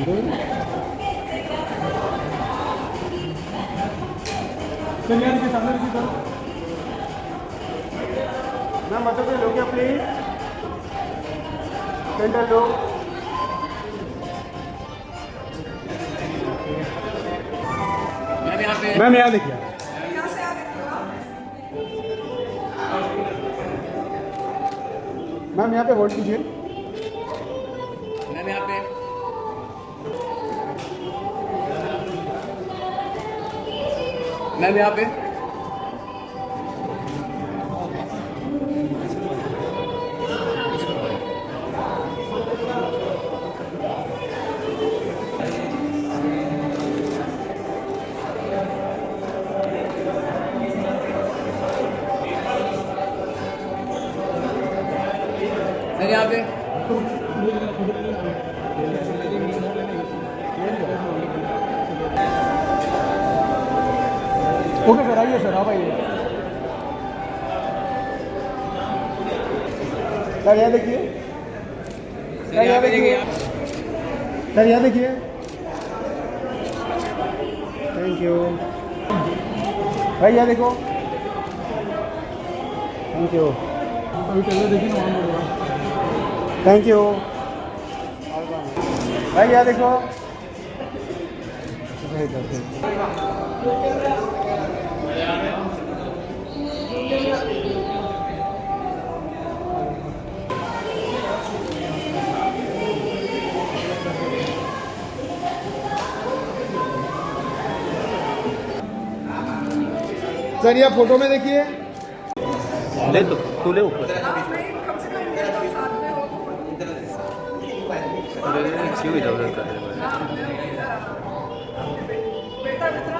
Ma'am मतलब लोग क्या प्लीज सेंटर लो। मैम यहाँ देखिए, मैम यहाँ पे होल्ड कीजिए। मैम यहाँ पे, मैम यहाँ पे, मैम यहाँ पे। ओके सर, आइए सर, आप आइए सर, यहाँ देखिए सर, यहाँ देखिए सर, यहाँ देखिए। थैंक यू भाई, यहाँ देखो। थैंक यू, अभी चलो देखिए ना, थैंक यू भाई, यहाँ देखो। सर ये फोटो में देखिए। ले तो तू ले ऊपर।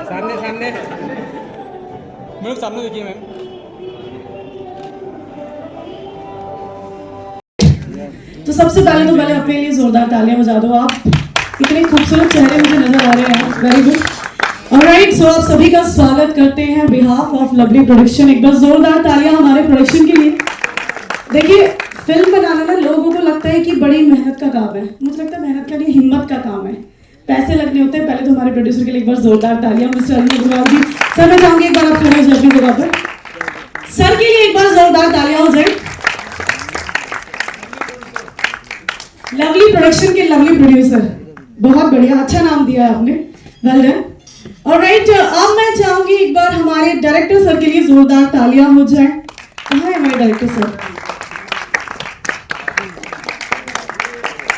सामने सामने मैम, सामने देखिए मैम। तो सबसे पहले अपने लिए जोरदार तालियां बजा दो। आप इतने खूबसूरत चेहरे मुझे नजर आ रहे हैं। Very good. ऑलराइट, सो आप सभी का स्वागत करते हैं बिहाफ ऑफ लवली प्रोडक्शन। एक बार जोरदार तालियां हमारे प्रोडक्शन के लिए। देखिए, फिल्म बनाना ना लोगों को लगता है कि बड़ी मेहनत का काम है। मुझे लगता है मेहनत का नहीं, हिम्मत का काम है। पैसे लगने होते हैं। पहले तो हमारे प्रोड्यूसर के लिए एक बार जोरदार तालियां मिस्टर अरुण अग्रवाल जी। सर मैं चाहूंगी एक बार आप खड़े हो जाए अपनी जगह पर। सर के लिए एक बार जोरदार तालियां हो जाए। लवली प्रोडक्शन के लवली प्रोड्यूसर, बहुत बढ़िया, अच्छा नाम दिया है आपने, वेल डन। ऑलराइट, अब मैं चाहूंगी एक बार हमारे डायरेक्टर सर के लिए जोरदार तालियां हो जाए। कहाँ है हमारे डायरेक्टर सर?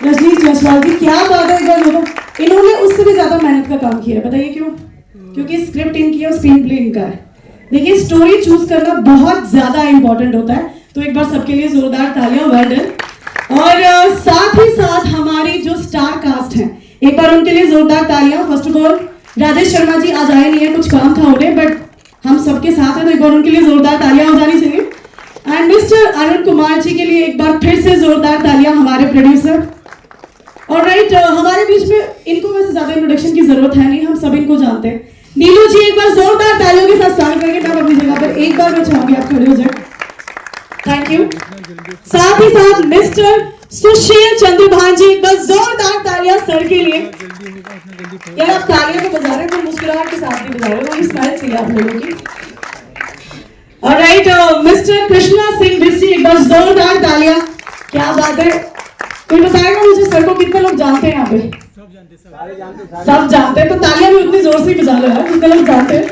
रजनीश जायसवाल जी, क्या बात है। एक बार इन्होंने उससे भी ज्यादा मेहनत का काम किया है। बताइए क्यों? क्योंकि स्क्रिप्ट इनकी है और स्क्रीन प्ले इनका है। देखिए, स्टोरी चूज करना बहुत ज्यादा इंपॉर्टेंट होता है। तो एक बार सबके लिए जोरदार तालियां, वेल डन। और साथ ही साथ हमारी जो स्टार कास्ट है, एक बार उनके लिए जोरदार तालियां। First of all Rajesh Sharma ji आज आए नहीं है, कुछ काम था उन्हें, बट हम सबके साथ हैं तो एक बार उनके लिए जोरदार तालियां हो जानी चाहिए। एंड मिस्टर अरुण कुमार जी के लिए एक बार फिर से जोरदार तालियां, हमारे प्रोड्यूसर। ऑलराइट, हमारे बीच में इनको वैसे ज्यादा इंट्रोडक्शन की जरूरत है नहीं, हम सब इनको जानते हैं। नीलू जी, एक बार जोरदार तालियों के साथ स्वागत करेंगे। मैं अपनी जगह पर एक बार मैं चाहूंगी आप खड़े हो जाए। Thank you. साथ ही साथ मिस्टर सुशील चंद्रभान जी, एक बार जोरदार तालियां सर के लिए। यार आप तालियां तो बजा रहे हैं, मुस्कुराहट के साथ नहीं बजा रहे, वो स्माइल चाहिए आप लोगों की। Alright, mister Krishna Singh busy, एक बार जोरदार तालियां। क्या बात है। कोई बताएगा मुझे सर को कितने लोग जानते हैं यहाँ पे? सब जानते हैं। तो तालियां भी उतनी जोर से बजा लो यार, कितने लोग जानते हैं।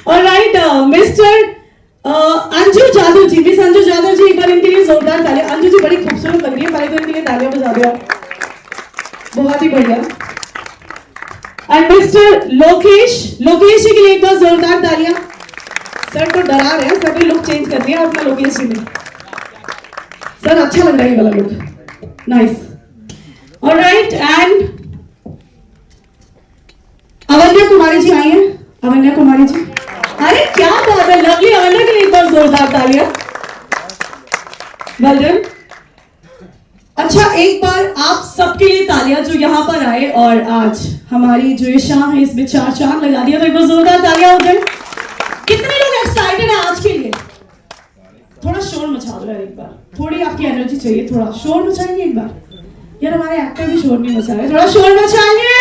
ऑलराइट, मिस्टर अंजू जादव जी, मिस अंजू जादव जी, एक बार इनके लिए जोरदार तालियां। अंजू जी बड़ी खूबसूरत लग रही है, पहले तो इनके लिए तालियां बजा दो। बहुत ही बढ़िया। एंड मिस्टर लोकेश जी के लिए एक बार जोरदार तालियां। सर तो डरा रहे हैं, सभी लुक चेंज कर दिया अपना लोकेश जी ने। सर अच्छा लग रहा है ये वाला look, nice. Alright, and Avanya Kumari ji आई हैं। अवन्या कुमारी जी, अरे क्या बात है, लवली। अवन्या के लिए एक बार जोरदार तालियां, वेल डन। अच्छा, एक बार आप सबके लिए तालियां जो यहाँ पर आए और आज हमारी जो ये शाम है इसमें चार चांद लगा दिया, तो एक बार जोरदार तालियां हो जाए। कितने लोग एक्साइटेड हैं आज के लिए? थोड़ा शोर मचा दो यार एक बार, थोड़ी आपकी एनर्जी चाहिए, थोड़ा शोर मचाएंगे एक बार। यार हमारे एक्टर भी शोर नहीं मचा रहे, थोड़ा शोर मचाएंगे।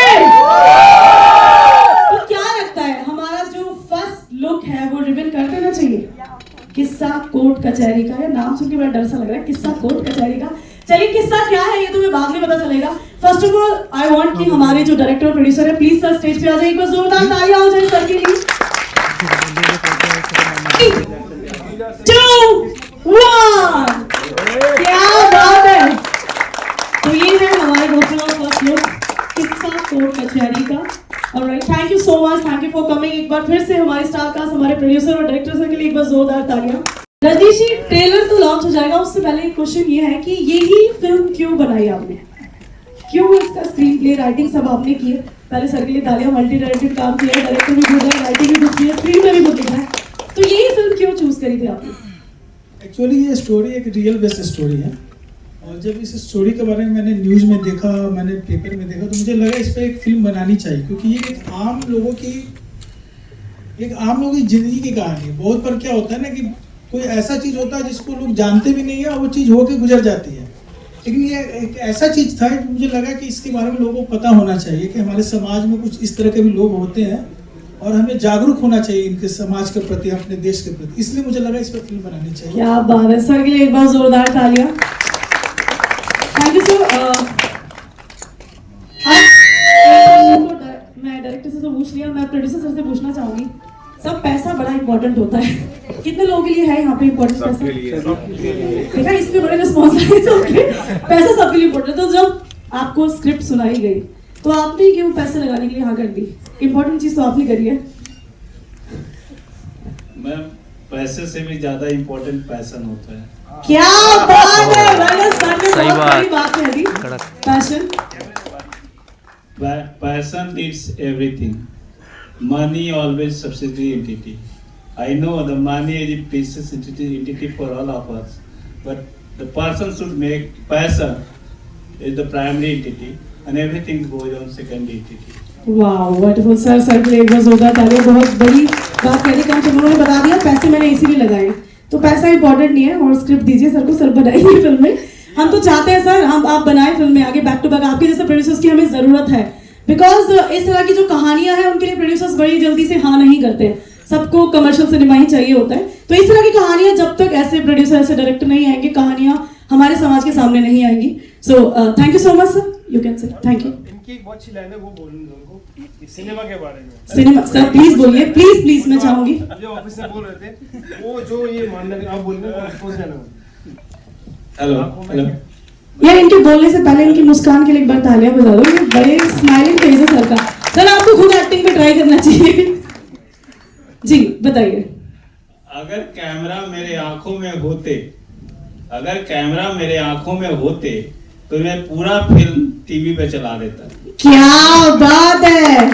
तो क्या लगता है हमारा जो फर्स्ट लुक है वो रिवील कर देना चाहिए? किस्सा कोर्ट कचहरी का, या नाम सुन के बड़ा डर सा लग रहा है, किस्सा कोर्ट कचहरी का। चलिए किस्सा क्या है ये तो मैं बाद में पता चलेगा। First of all I want कि हमारे जो डायरेक्टर और प्रोड्यूसर है प्लीज सर स्टेज पे आ जाए, एक बार जोरदार तालियां हो जाए सर के लिए। 2 1 क्या बात है। तो ये है हमारे दोस्तों का फर्स्ट लुक किस्सा कोर्ट कचहरी का। Alright, thank you so much, thank you for coming. एक बार फिर से हमारे स्टार कास्ट, हमारे प्रोड्यूसर और डायरेक्टर सर के लिए एक बार जोरदार तालियां। रजनीश जी, ट्रेलर तो लॉन्च हो जाएगा, उससे पहले एक क्वेश्चन ये है कि यही फिल्म क्यों बनाई आपने? क्यों इसका स्क्रीन प्ले राइटिंग सब आपने की है? पहले सर के लिए तालियां, मल्टी डायरेक्टेड काम किया है, डायरेक्टर भी गुड है, राइटिंग भी गुड की है, स्क्रीन पे भी गुड लिखा है, तो यही फिल्म क्यों चूज करी थी आपने? एक्चुअली ये स्टोरी एक रियल बेस्ड स्टोरी है, और जब इस स्टोरी के बारे में मैंने न्यूज़ में देखा, मैंने पेपर में देखा, तो मुझे लगा इस पर एक फिल्म बनानी चाहिए, क्योंकि ये एक आम लोगों की ज़िंदगी की कहानी है। बहुत बार क्या होता है ना कि कोई ऐसा चीज़ होता है जिसको लोग जानते भी नहीं है और वो चीज़ होके गुजर जाती है, लेकिन ये एक ऐसा चीज़ था कि मुझे लगा कि इसके बारे में लोगों को पता होना चाहिए कि हमारे समाज में कुछ इस तरह के भी लोग होते हैं और हमें जागरूक होना चाहिए इनके समाज के प्रति, अपने देश के प्रति, इसलिए मुझे लगा इस पर फिल्म बनानी चाहिए। क्या बात है, सर के लिए एक बार जोरदार तालियां। Thank you sir. मैं डायरेक्टर से तो पूछ लिया, मैं प्रोड्यूसर सर से पूछना चाहूंगी। सब पैसा बड़ा इंपॉर्टेंट होता है, कितने लोगों के लिए है यहाँ पे इंपॉर्टेंट पैसा? देखा, इसमें बड़े रिस्पॉन्स है सबके, पैसा सबके लिए इंपॉर्टेंट। तो जब आपको स्क्रिप्ट सुनाई गई तो आपने क्यों पैसे लगाने के लिए हाँ कर दी? इंपॉर्टेंट चीज तो आपने करी है। मैम, पैसे से भी ज्यादा इम्पोर्टेंट पैशन होता है। क्या बात है, सही बात कह दी। Passion, passion leads everything. Money always subsidiary entity. I know the money is a precious entity for all of us, but the person should make passion is the primary entity, and everything goes on secondary entity. Wow, wonderful sir. Sir के लिए एक बार जोरदार तालियां। बहुत बड़ी बात कह दी, कम से कम उन्होंने बता दिया पैसे मैंने इसीलिए लगाए, तो पैसा इंपॉर्टेंट नहीं है। और स्क्रिप्ट दीजिए सर को, सर बनाइए फिल्म में। हम तो चाहते हैं सर, हम आप बनाए फिल्म में आगे बैक टू बैक, आपके जैसे प्रोड्यूसर्स की हमें जरूरत है, बिकॉज इस तरह की जो कहानियां हैं उनके लिए प्रोड्यूसर्स बड़ी जल्दी से हाँ नहीं करते, सबको कमर्शियल सिनेमा ही चाहिए होता है। तो इस तरह की कहानियां जब तक ऐसे प्रोड्यूसर, ऐसे डायरेक्टर नहीं आएंगे, कहानियां हमारे समाज के सामने नहीं आएंगी। So thank you so much sir, you can से थैंक यू। इनकी एक बहुत अच्छी लाइन है, वो बोलूंगा उनको सिनेमा के बारे में। सिनेमा सर प्लीज बोलिए, प्लीज प्लीज, मैं चाहूंगी। जो ऑफिस से बोल रहे थे वो जो ये मानना आप बोलने को जाना। हेलो, यार इनके बोलने से पहले इनकी मुस्कान के लिए एक बार तालियां बजा दो, ये बड़े स्माइलिंग फेस है सर का। सर आपको खुद एक्टिंग पे ट्राई करना चाहिए। जी बताइए। अगर कैमरा मेरे आंखों में होते, अगर कैमरा मेरे आंखों में होते तो मैं पूरा फिल्म टीवी पे चला देता। क्या बात है,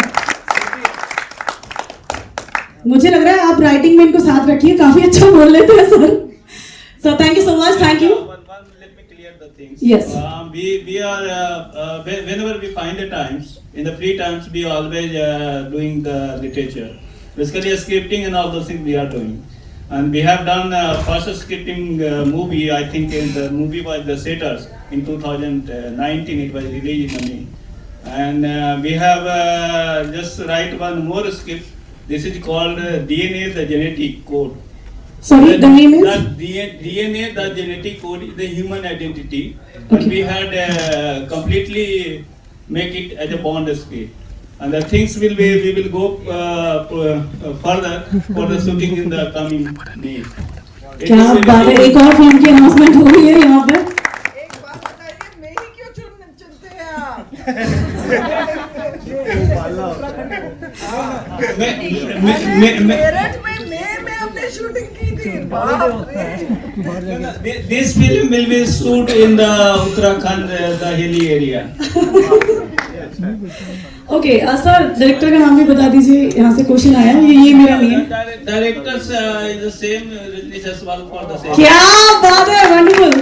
मुझे लग रहा है आप राइटिंग में इनको साथ रखिए, काफी अच्छा बोल लेते हैं sir. So thank you so much, thank you. Let me clear the things. Yes. We are whenever we find the times, in the free times we always doing the literature. Basically scripting and all those things we are doing. And we have done first scripting movie. I think the movie was The Satyrs in 2019. It was released in May. And we have just write one more script. This is called DNA, the genetic code. Sorry, the name is? DNA, the genetic code is the human identity. Okay. And we had completely make it as a bond script. And the things we will go further for the shooting in the coming days. क्या बात है, एक और film की announcement हो रही है यहाँ पर। एक बात बताइए, मैं ही क्यों चुनते हैं आप? मेरठ में मैं अपने शूटिंग की थी। बाप रे। This film will be shoot in the Uttarakhand, the hilly area. Okay sir, director का नाम भी बता दीजिए, यहाँ से क्वेश्चन आया, ये मेरा नहीं है। Directors is the same, Rajnish Aswal for the same. क्या बात है, वंडरफुल।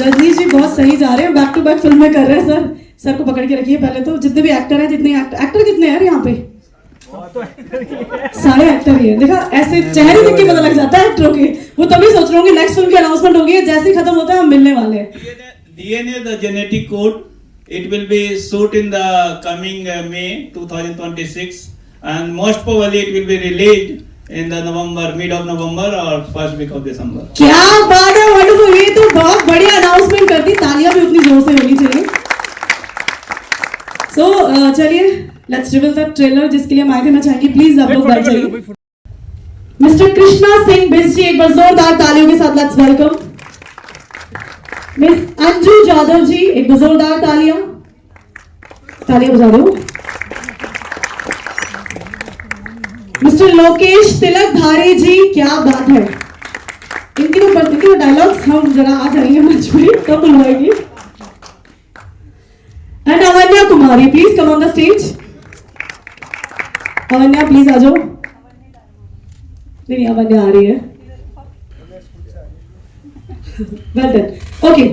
रजनीश जी बहुत सही जा रहे हैं, बैक टू बैक फिल्में कर रहे हैं सर। सर को पकड़ के रखिए पहले तो। जितने भी एक्टर हैं, जितने एक्टर कितने हैं यार यहाँ पे? सारे एक्टर ही है। देखा, ऐसे चेहरे देख के पता लग जाता है एक्टरों के। वो तभी सोच रहे होंगे नेक्स्ट फिल्म की अनाउंसमेंट होगी, जैसे ही खत्म होता है हम मिलने वाले हैं। DNA, the genetic code, it will be shoot in the coming May 2026, and most probably it will be released in the November, mid of November or first week of December. क्या बात है, वंडरफुल। ये तो बहुत बढ़िया announcement कर दी, तालियां भी उतनी जोर से होनी चाहिए। सो चलिए, लेट्स रिवील द ट्रेलर, जिसके लिए माइक में चाहेंगे प्लीज आप लोग बैठ जाइए। मिस्टर कृष्णा सिंह बिस जी, एक बार जोरदार तालियों के साथ let's welcome. Miss Anju Jadhav ji, एक बार जोरदार तालियां बजा दो। मिस्टर लोकेश तिलक धारी जी, क्या बात है। इनके तो डायलॉग्स हम जरा आ जाएंगे मंच पे तो बुलवाएंगे। And Avanya Kumari, please come on the stage. Avanya please आ जाओ। नहीं, अवन्या आ रही है। Well done, okay.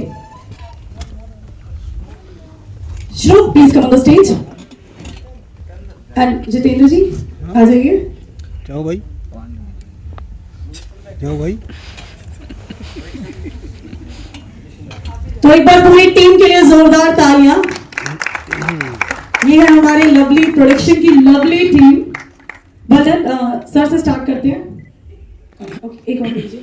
Shrut please come on the stage. And Jitendra ji आ जाइए। जाओ भाई, जाओ भाई। तो एक बार पूरी टीम के लिए जोरदार तालियां। ये है हमारे लवली प्रोडक्शन की लवली टीम। बदन सर से स्टार्ट करते हैं। ओके, एक और दीजिए।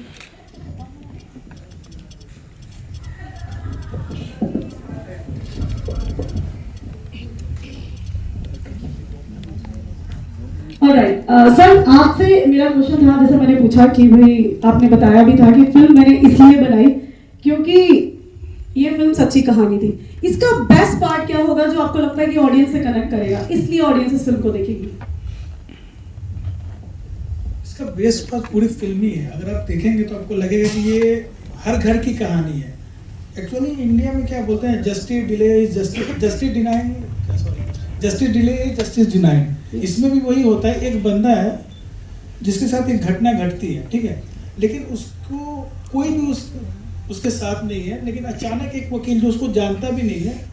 ऑलराइट सर, आपसे मेरा क्वेश्चन था, जैसे मैंने पूछा कि भाई आपने बताया भी था कि फिल्म मैंने इसलिए बनाई क्योंकि ये फिल्म सच्ची कहानी थी। इसका बेस्ट पार्ट क्या होगा जो आपको लगता है कि ऑडियंस से कनेक्ट करेगा, इसलिए ऑडियंस इस फिल्म को देखेगी? इसका बेस्ट पार्ट पूरी फिल्म ही है। अगर आप देखेंगे तो आपको लगेगा कि ये हर घर की कहानी है। एक्चुअली इंडिया में क्या बोलते हैं, जस्टिस डिले जस्टिस डिनाइड। इसमें भी वही होता है, एक बंदा है जिसके साथ एक घटना घटती है, ठीक है, लेकिन उसको कोई भी उसके साथ नहीं है, लेकिन अचानक एक वकील जो उसको जानता भी नहीं है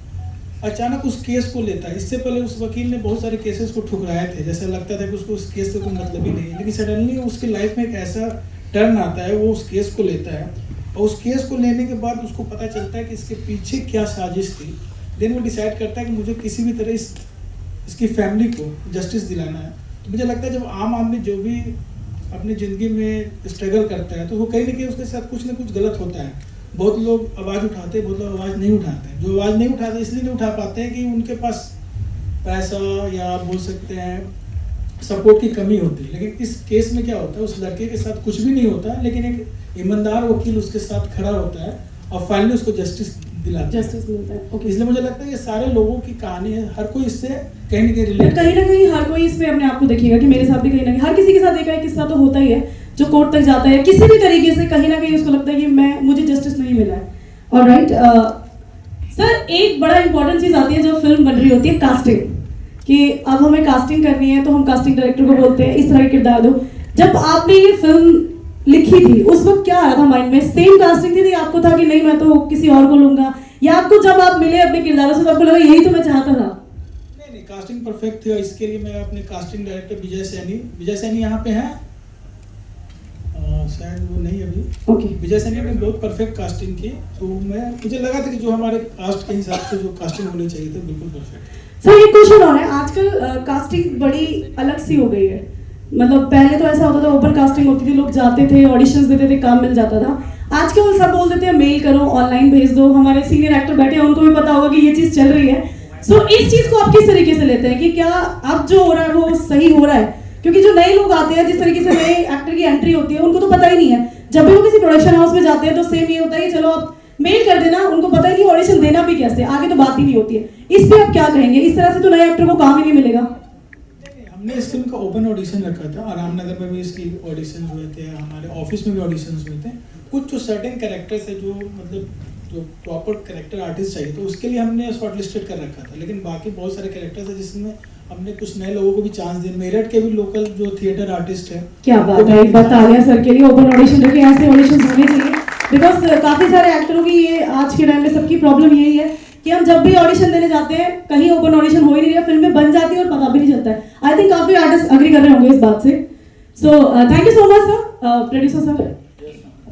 अचानक उस केस को लेता है। इससे पहले उस वकील ने बहुत सारे केसेस को ठुकराए थे, जैसे लगता था कि उसको उस केस से कोई मतलब ही नहीं है, लेकिन सडनली उसकी लाइफ में एक ऐसा टर्न आता है, वो उस केस को लेता है और उस केस को लेने के बाद उसको पता चलता है कि इसके पीछे क्या साजिश थी। देन वो डिसाइड करता है कि मुझे किसी भी तरह इसकी फैमिली को जस्टिस दिलाना है। तो मुझे लगता है जब आम आदमी जो भी अपनी ज़िंदगी में स्ट्रगल करता है तो वो कहीं ना कहीं उसके साथ कुछ ना कुछ गलत होता है। बहुत लोग आवाज़ उठाते हैं, बहुत लोग आवाज़ नहीं उठाते। जो आवाज़ नहीं उठाते इसलिए नहीं उठा पाते हैं कि उनके पास पैसा या बोल सकते हैं सपोर्ट की कमी होती है। लेकिन इस केस में क्या होता है, उस लड़के के साथ कुछ भी नहीं होता, लेकिन एक ईमानदार वकील उसके साथ खड़ा होता है और फाइनली उसको जस्टिस मिलता है। ओके, इसलिए मुझे लगता है ये सारे लोगों की कहानी है, हर कोई इससे कहीं ना कहीं रिलेट, कहीं ना कहीं हर कोई इसमें अपने आप को देखिएगा कि मेरे साथ भी कहीं ना कहीं हर किसी के साथ एक किस्सा तो होता ही है जो कोर्ट तक जाता है, किसी भी तरीके से कहीं ना कहीं उसको लगता है कि मुझे जस्टिस नहीं मिला है। ऑलराइट सर, एक बड़ा इंपॉर्टेंट चीज आती है जब फिल्म बन रही होती है, कास्टिंग, कि अब हमें कास्टिंग करनी है तो हम कास्टिंग डायरेक्टर को बोलते हैं इस तरह के किरदार दो। जब आपने ये फिल्म लिखी थी उस वक्त क्या आया था माइंड में? सेम कास्टिंग थी आपको था कि नहीं मैं तो किसी और को लूंगा, या आपको जब आप मिले अपने किरदारों से तो आपको लगा यही तो मैं चाहता था? नहीं, कास्टिंग परफेक्ट थी और इसके लिए मैं अपने कास्टिंग डायरेक्टर विजय सैनी यहाँ पे हैं, शायद वो नहीं अभी। ओके, विजय सैनी ने बहुत परफेक्ट कास्टिंग की, तो मुझे लगा था कि जो हमारे कास्ट के हिसाब से जो कास्टिंग होनी चाहिए थी बिल्कुल परफेक्ट। सर एक क्वेश्चन और है, आजकल कास्टिंग बड़ी अलग सी हो गई है। मतलब पहले तो ऐसा होता था ओपन कास्टिंग होती थी, लोग जाते थे ऑडिशंस देते थे, काम मिल जाता था। आजकल सब बोल देते हैं मेल करो, ऑनलाइन भेज दो। हमारे सीनियर एक्टर बैठे हैं, उनको भी पता होगा कि ये चीज चल रही है। सो इस चीज को आप किस तरीके से लेते हैं कि क्या अब जो हो रहा है वो सही हो रहा है? क्योंकि जो नए लोग आते हैं, जिस तरीके से नए एक्टर की एंट्री होती है, उनको तो पता ही नहीं है। जब भी वो किसी प्रोडक्शन हाउस में जाते हैं तो सेम ये होता है कि चलो आप मेल कर देना, उनको पता ही नहीं ऑडिशन देना भी कैसे, आगे तो बात ही नहीं होती है। इस पे आप क्या कहेंगे? इस तरह से तो नए एक्टर को काम ही नहीं मिलेगा। हमने इस फिल्म का ओपन ऑडिशन रखा था, रामनगर में भी इसकी ऑडिशन हुए थे, हमारे ऑफिस में भी ऑडिशन हुए थे। कुछ जो सर्टेन कैरेक्टर्स है जो मतलब जो प्रॉपर कैरेक्टर आर्टिस्ट चाहिए तो उसके लिए हमने शॉर्ट लिस्टेड कर रखा था, लेकिन बाकी बहुत सारे कैरेक्टर्स है जिसमें हमने कुछ नए लोगों को भी चांस दिए। मेरठ के भी लोकल जो थिएटर आर्टिस्ट है। क्या बात है, एक बात तालियां सर के लिए। ओपन ऑडिशन रखे, ऐसे ऑडिशन होने चाहिए, बिकॉज काफी सारे एक्टरों की ये आज के टाइम में सबकी प्रॉब्लम यही है कि हम जब भी ऑडिशन देने जाते हैं कहीं ओपन ऑडिशन हो ही नहीं रहा, फिल्में बन जाती है और पता भी नहीं चलता है। आई थिंक काफी आर्टिस्ट अग्री कर रहे होंगे इस बात से। So thank you so much sir. Producer sir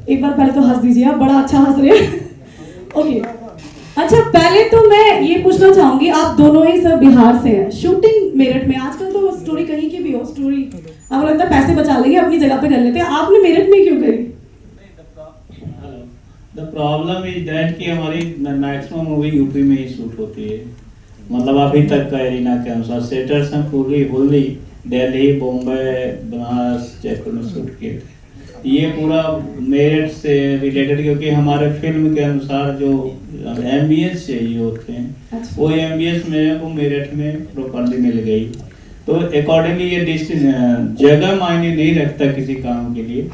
एक बार पहले तो हंस दीजिए, आप बड़ा अच्छा हंस रहे हैं। ओके, अच्छा पहले तो मैं ये पूछना चाहूंगी, आप दोनों ही सब बिहार से हैं, शूटिंग मेरठ में, आजकल तो स्टोरी कहीं की भी हो, स्टोरी आपको लगता है पैसे बचा लेंगे अपनी जगह पे कर लेते हैं, आपने मेरठ में क्यों करी? द प्रॉब्लम इज दैट कि हमारी मैक्सिमम मूवी यूपी में ही शूट होती है, मतलब अभी तक का एरिना के अनुसार सेटर्स हैं पूरी होली दिल्ली, बॉम्बे, बनारस, जयपुर में शूट किए थे। ये पूरा मेरठ से रिलेटेड, क्योंकि हमारे फिल्म के अनुसार जो एमबीएस चाहिए होते हैं, अच्छा। वो एमबीएस में वो मेरठ में प्रॉपर्ली मिल गई, तो अकॉर्डिंगली ये जगह मायने नहीं रखता किसी काम के लिए,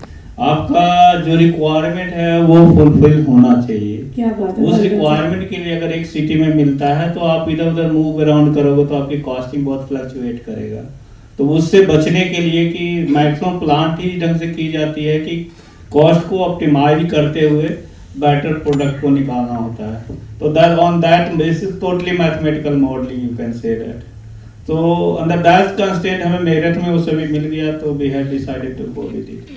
आपका जो रिक्वायरमेंट है वो फुलफिल होना चाहिए। क्या बात है, उस रिक्वायरमेंट के लिए अगर एक सिटी में मिलता है तो आप इधर उधर मूव अराउंड करोगे तो आपकी कॉस्टिंग बहुत फ्लक्चुएट करेगा, तो उससे बचने के लिए कि मैक्सिमम प्लांट ही ढंग से की जाती है कि कॉस्ट को ऑप्टिमाइज करते हुए बेटर प्रोडक्ट को निकालना होता है, तो that on that basis totally mathematical modelling you can say that. तो अंडर दैट कंस्ट्रेंट हमें मेरठ में वो सभी मिल गया, तो we have decided to go with it,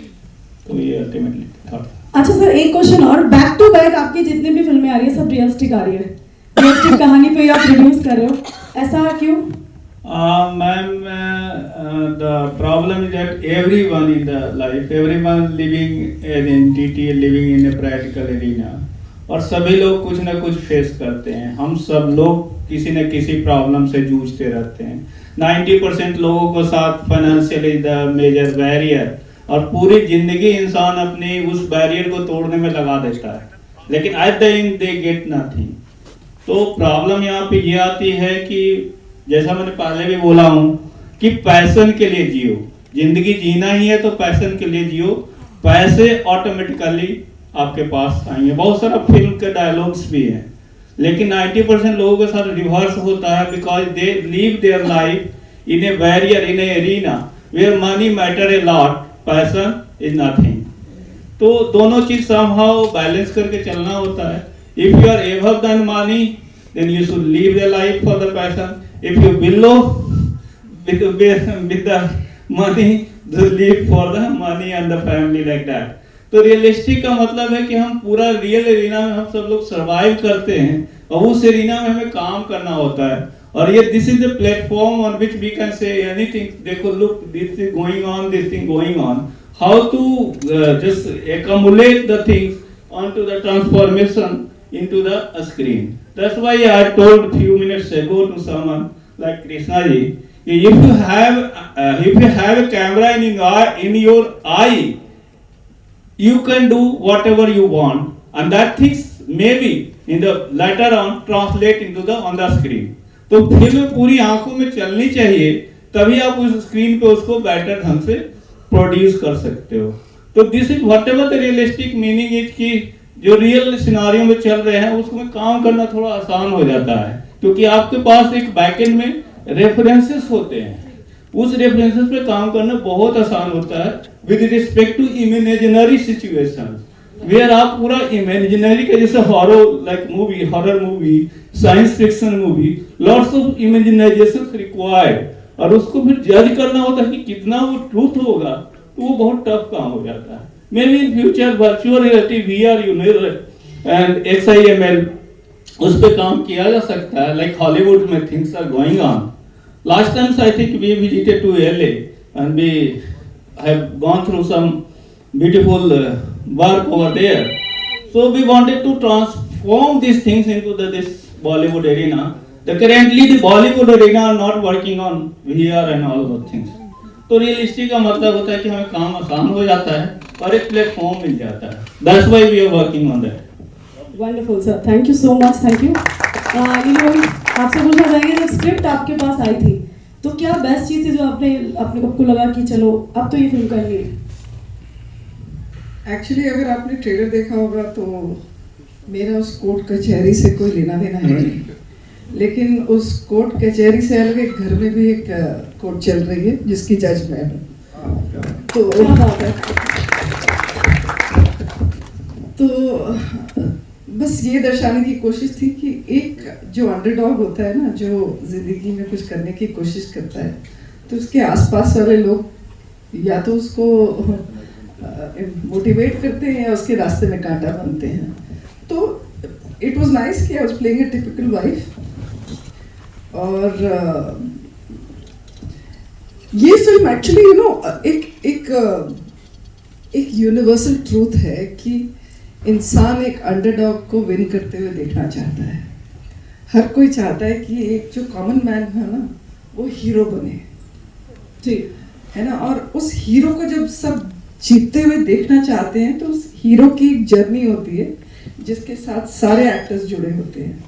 तो ये अल्टीमेटली था। अच्छा सर एक क्वेश्चन और, बैक टू बैक आपकी जितनी भी फिल्में आ रही है सब रियलिस्टिक आ रही है, रियलिस्टिक कहानी पे आप प्रोड्यूस कर रहे हो, ऐसा क्यों? Ma'am, the problem is that everyone in the life, everyone living an entity, living in a practical arena, और सभी लोग कुछ ना कुछ फेस करते हैं, हम सब लोग किसी न किसी प्रॉब्लम से जूझते रहते हैं। 90% लोगों को साथ financial is the major barrier, और पूरी जिंदगी इंसान अपने उस बैरियर को तोड़ने में लगा देता है, लेकिन eight the and they get nothing. तो प्रॉब्लम यहाँ पे ये आती है कि जैसा मैंने पहले भी बोला हूँ कि पैशन के लिए जियो, जिंदगी जीना ही है तो पैशन के लिए जियो, पैसे ऑटोमेटिकली आपके पास आएंगे। बहुत सारा फिल्म के डायलॉग्स भी हैं, लेकिन 90% लोगों के साथ रिवर्स होता है, because they live their life in a barrier, in a arena where money matter a lot, passion is nothing. तो दोनों चीज समहाउ बैलेंस करके चलना होता है। If you are above then money then you should live the life for the passion. If you below with the money, to live for the money and the family like that. तो realistic का मतलब है कि हम पूरा real arena में हम सब लोग सरवाइव करते हैं, और उस एरिना में हमें काम करना होता है, और ये this is the platform on which we can say anything. देखो look, this is going on, this thing going on, how to just accumulate the things onto the transformation into the screen. That's why I told few minutes ago to someone like Krishna ji, if you have a camera in your eye, you can do whatever you want, and that things maybe in the later on translate into the on the screen. तो film पूरी आंखों में चलनी चाहिए, तभी आप उस screen पे उसको बेटर ढंग से प्रोड्यूस कर सकते हो। तो this is what ever the realistic meaning is कि जो रियल सिनारियो में चल रहे हैं उसमें काम करना थोड़ा आसान हो जाता है, क्योंकि आपके पास एक बैकएंड में रेफरेंसेस होते हैं, उस रेफरेंसेस पे काम करना बहुत आसान होता है with respect to imaginary situations, where आप पूरा इमेजिनरी के जैसे horror movie, science fiction movie, lots of imagination required, और उसको फिर जज करना होता है कि कितना वो ट्रूथ होगा, तो वो बहुत टफ काम हो जाता है। Maybe in future virtual reality, VR, and XIML, उस पे काम किया जा सकता है, like Hollywood में things are going on. Last time I think we visited to LA and we have gone through some beautiful work over there. So we wanted to transform these things into this Bollywood arena. Currently the Bollywood arena are not working on VR and all those things. तो realistic का मतलब होता है कि हमें काम आसान हो जाता है और एक प्लेटफॉर्म मिल जाता है। That's why we are working on that. Wonderful sir, thank you so much, thank you. आपसे पूछना चाहेंगे, जब स्क्रिप्ट आपके पास आई थी तो क्या बेस्ट चीज़ थी जो आपको लगा कि चलो अब तो ये फिल्म करनी है? एक्चुअली अगर आपने ट्रेलर देखा होगा तो मेरा उस कोर्ट कचहरी से कोई लेना देना है नहीं, लेकिन उस कोर्ट कचहरी से अलग एक घर में भी एक कोर्ट चल रही है जिसकी जज मैं हूँ। तो बस ये दर्शाने की कोशिश थी कि एक जो अंडरडॉग होता है ना, जो जिंदगी में कुछ करने की कोशिश करता है, तो उसके आसपास वाले लोग या तो उसको मोटिवेट करते हैं या उसके रास्ते में कांटा बनते हैं। तो इट वाज नाइस कि I was playing a typical wife. और ये फिल्म एक्चुअली यू नो एक यूनिवर्सल ट्रूथ है कि इंसान एक अंडरडॉग को विन करते हुए देखना चाहता है। हर कोई चाहता है कि एक जो कॉमन मैन है ना वो हीरो बने, ठीक है ना। और उस हीरो को जब सब जीतते हुए देखना चाहते हैं तो उस हीरो की एक जर्नी होती है जिसके साथ सारे एक्टर्स जुड़े होते हैं।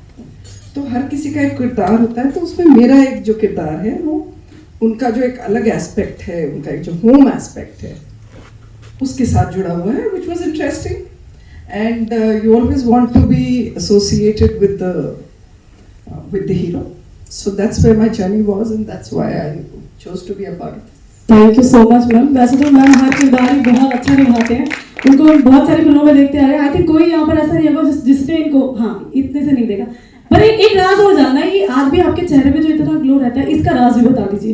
तो हर किसी का एक किरदार होता है, तो उसमें मेरा एक जो किरदार है वो उनका जो एक अलग एस्पेक्ट है, उनका एक जो होम एस्पेक्ट है उसके साथ जुड़ा हुआ है, which was interesting and you always want to be associated with the hero, so that's where my journey was and that's why I chose to be a part of it. Thank you so much ma'am. वैसे तो ma'am हर किरदार ही बहुत अच्छा निभाते हैं, उनको बहुत सारी फिल्मों में देखते आ रहे हैं। आई थिंक कोई यहाँ पर ऐसा नहीं होगा जिसने इनको इतने से नहीं देखा। पर एक राज और जानना है कि आज भी आपके चेहरे पे जो इतना ग्लो रहता है, इसका राज भी बता दीजिए।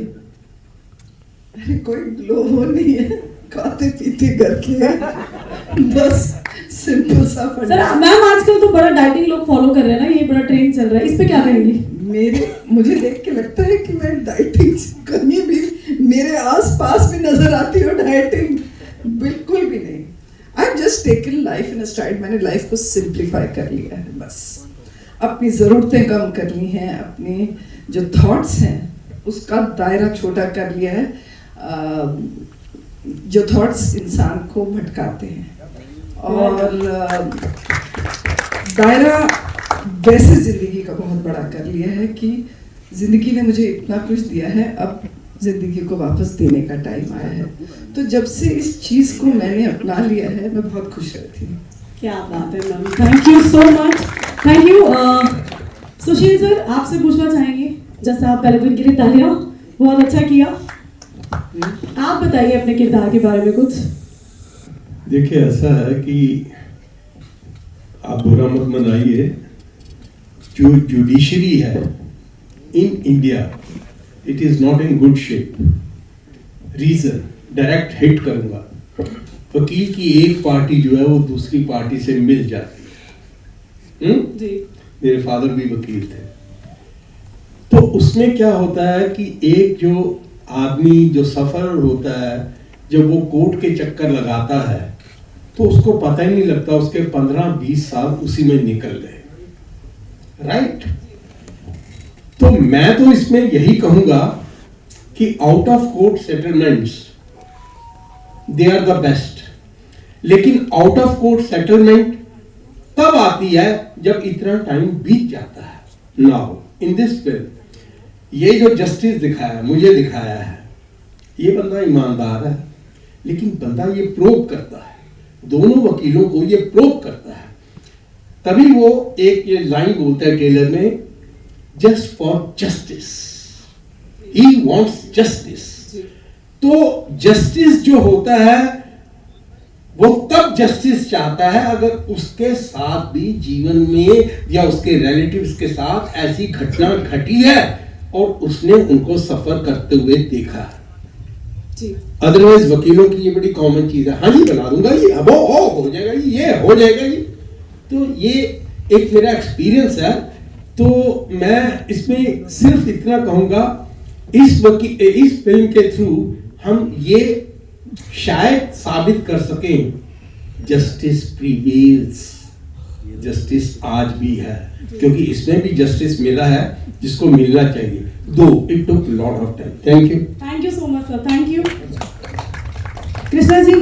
अरे कोई ग्लो वो नहीं है, खाते पीते घर के बस सिंपल सा फंडा। सर मैम आजकल तो बड़ा डाइटिंग लोग फॉलो कर रहे हैं ना, ये बड़ा ट्रेंड चल रहा है, इस पे क्या कहेंगी? मुझे देख के लगता है कि मैं डाइटिंग कहीं भी मेरे आसपास भी नजर आती हो डाइटिंग, बिल्कुल भी नहीं। I just taken life in STRIDE. मैंने लाइफ को सिंप्लीफाई कर लिया है, बस अपनी ज़रूरतें कम कर ली हैं, अपने जो थॉट्स हैं उसका दायरा छोटा कर लिया है। जो थॉट्स इंसान को भटकाते हैं, और दायरा वैसे ज़िंदगी का बहुत बड़ा कर लिया है कि ज़िंदगी ने मुझे इतना कुछ दिया है, अब ज़िंदगी को वापस देने का टाइम आया है। तो जब से इस चीज़ को मैंने अपना लिया है मैं बहुत खुश रहती हूँ। क्या बात है ma'am, thank you so much, thank you. Sushil sir आपसे पूछना चाहेंगे, जैसा आप पहले तो इनके लिए तालियां, बहुत अच्छा किया। आप बताइए अपने किरदार के बारे में कुछ। देखिए ऐसा है कि आप बुरा मत मनाइए, जो जुडिशरी है in India it is not in good shape. Reason direct hit करूंगा, वकील की एक पार्टी जो है वो दूसरी पार्टी से मिल जाती है। जी मेरे फादर भी वकील थे, तो उसमें क्या होता है कि एक जो आदमी जो सफर होता है जब वो कोर्ट के चक्कर लगाता है तो उसको पता ही नहीं लगता उसके 15-20 साल उसी में निकल गए, राइट। तो मैं तो इसमें यही कहूंगा कि out of court settlements they are the best, लेकिन आउट ऑफ कोर्ट सेटलमेंट तब आती है जब इतना टाइम बीत जाता है। नाउ इन दिस फिल्म ये जो जस्टिस दिखाया, मुझे दिखाया है, ये बंदा ईमानदार है, लेकिन बंदा ये प्रूव करता है, दोनों वकीलों को ये प्रूव करता है। तभी वो एक ये लाइन बोलता है टेलर में, just for justice, he wants justice. तो जस्टिस जो होता है वो तब जस्टिस चाहता है अगर उसके साथ भी जीवन में या उसके रिलेटिव्स के साथ ऐसी घटना घटी है और उसने उनको सफर करते हुए देखा है। अदरवाइज वकीलों की ये बड़ी कॉमन चीज है, हाँ जी बना दूंगा, ये वो हो जाएगा, ये हो जाएगा जी। तो ये एक मेरा एक्सपीरियंस है। तो मैं इसमें सिर्फ इतना कहूंगा, इस फिल्म के थ्रू हम ये शायद साबित कर सकें जस्टिस प्रीवेल्स, जस्टिस आज भी है, क्योंकि इसमें भी जस्टिस मिला है जिसको मिलना चाहिए, though it took lot of time. Thank you so much sir, thank you. Krishna ji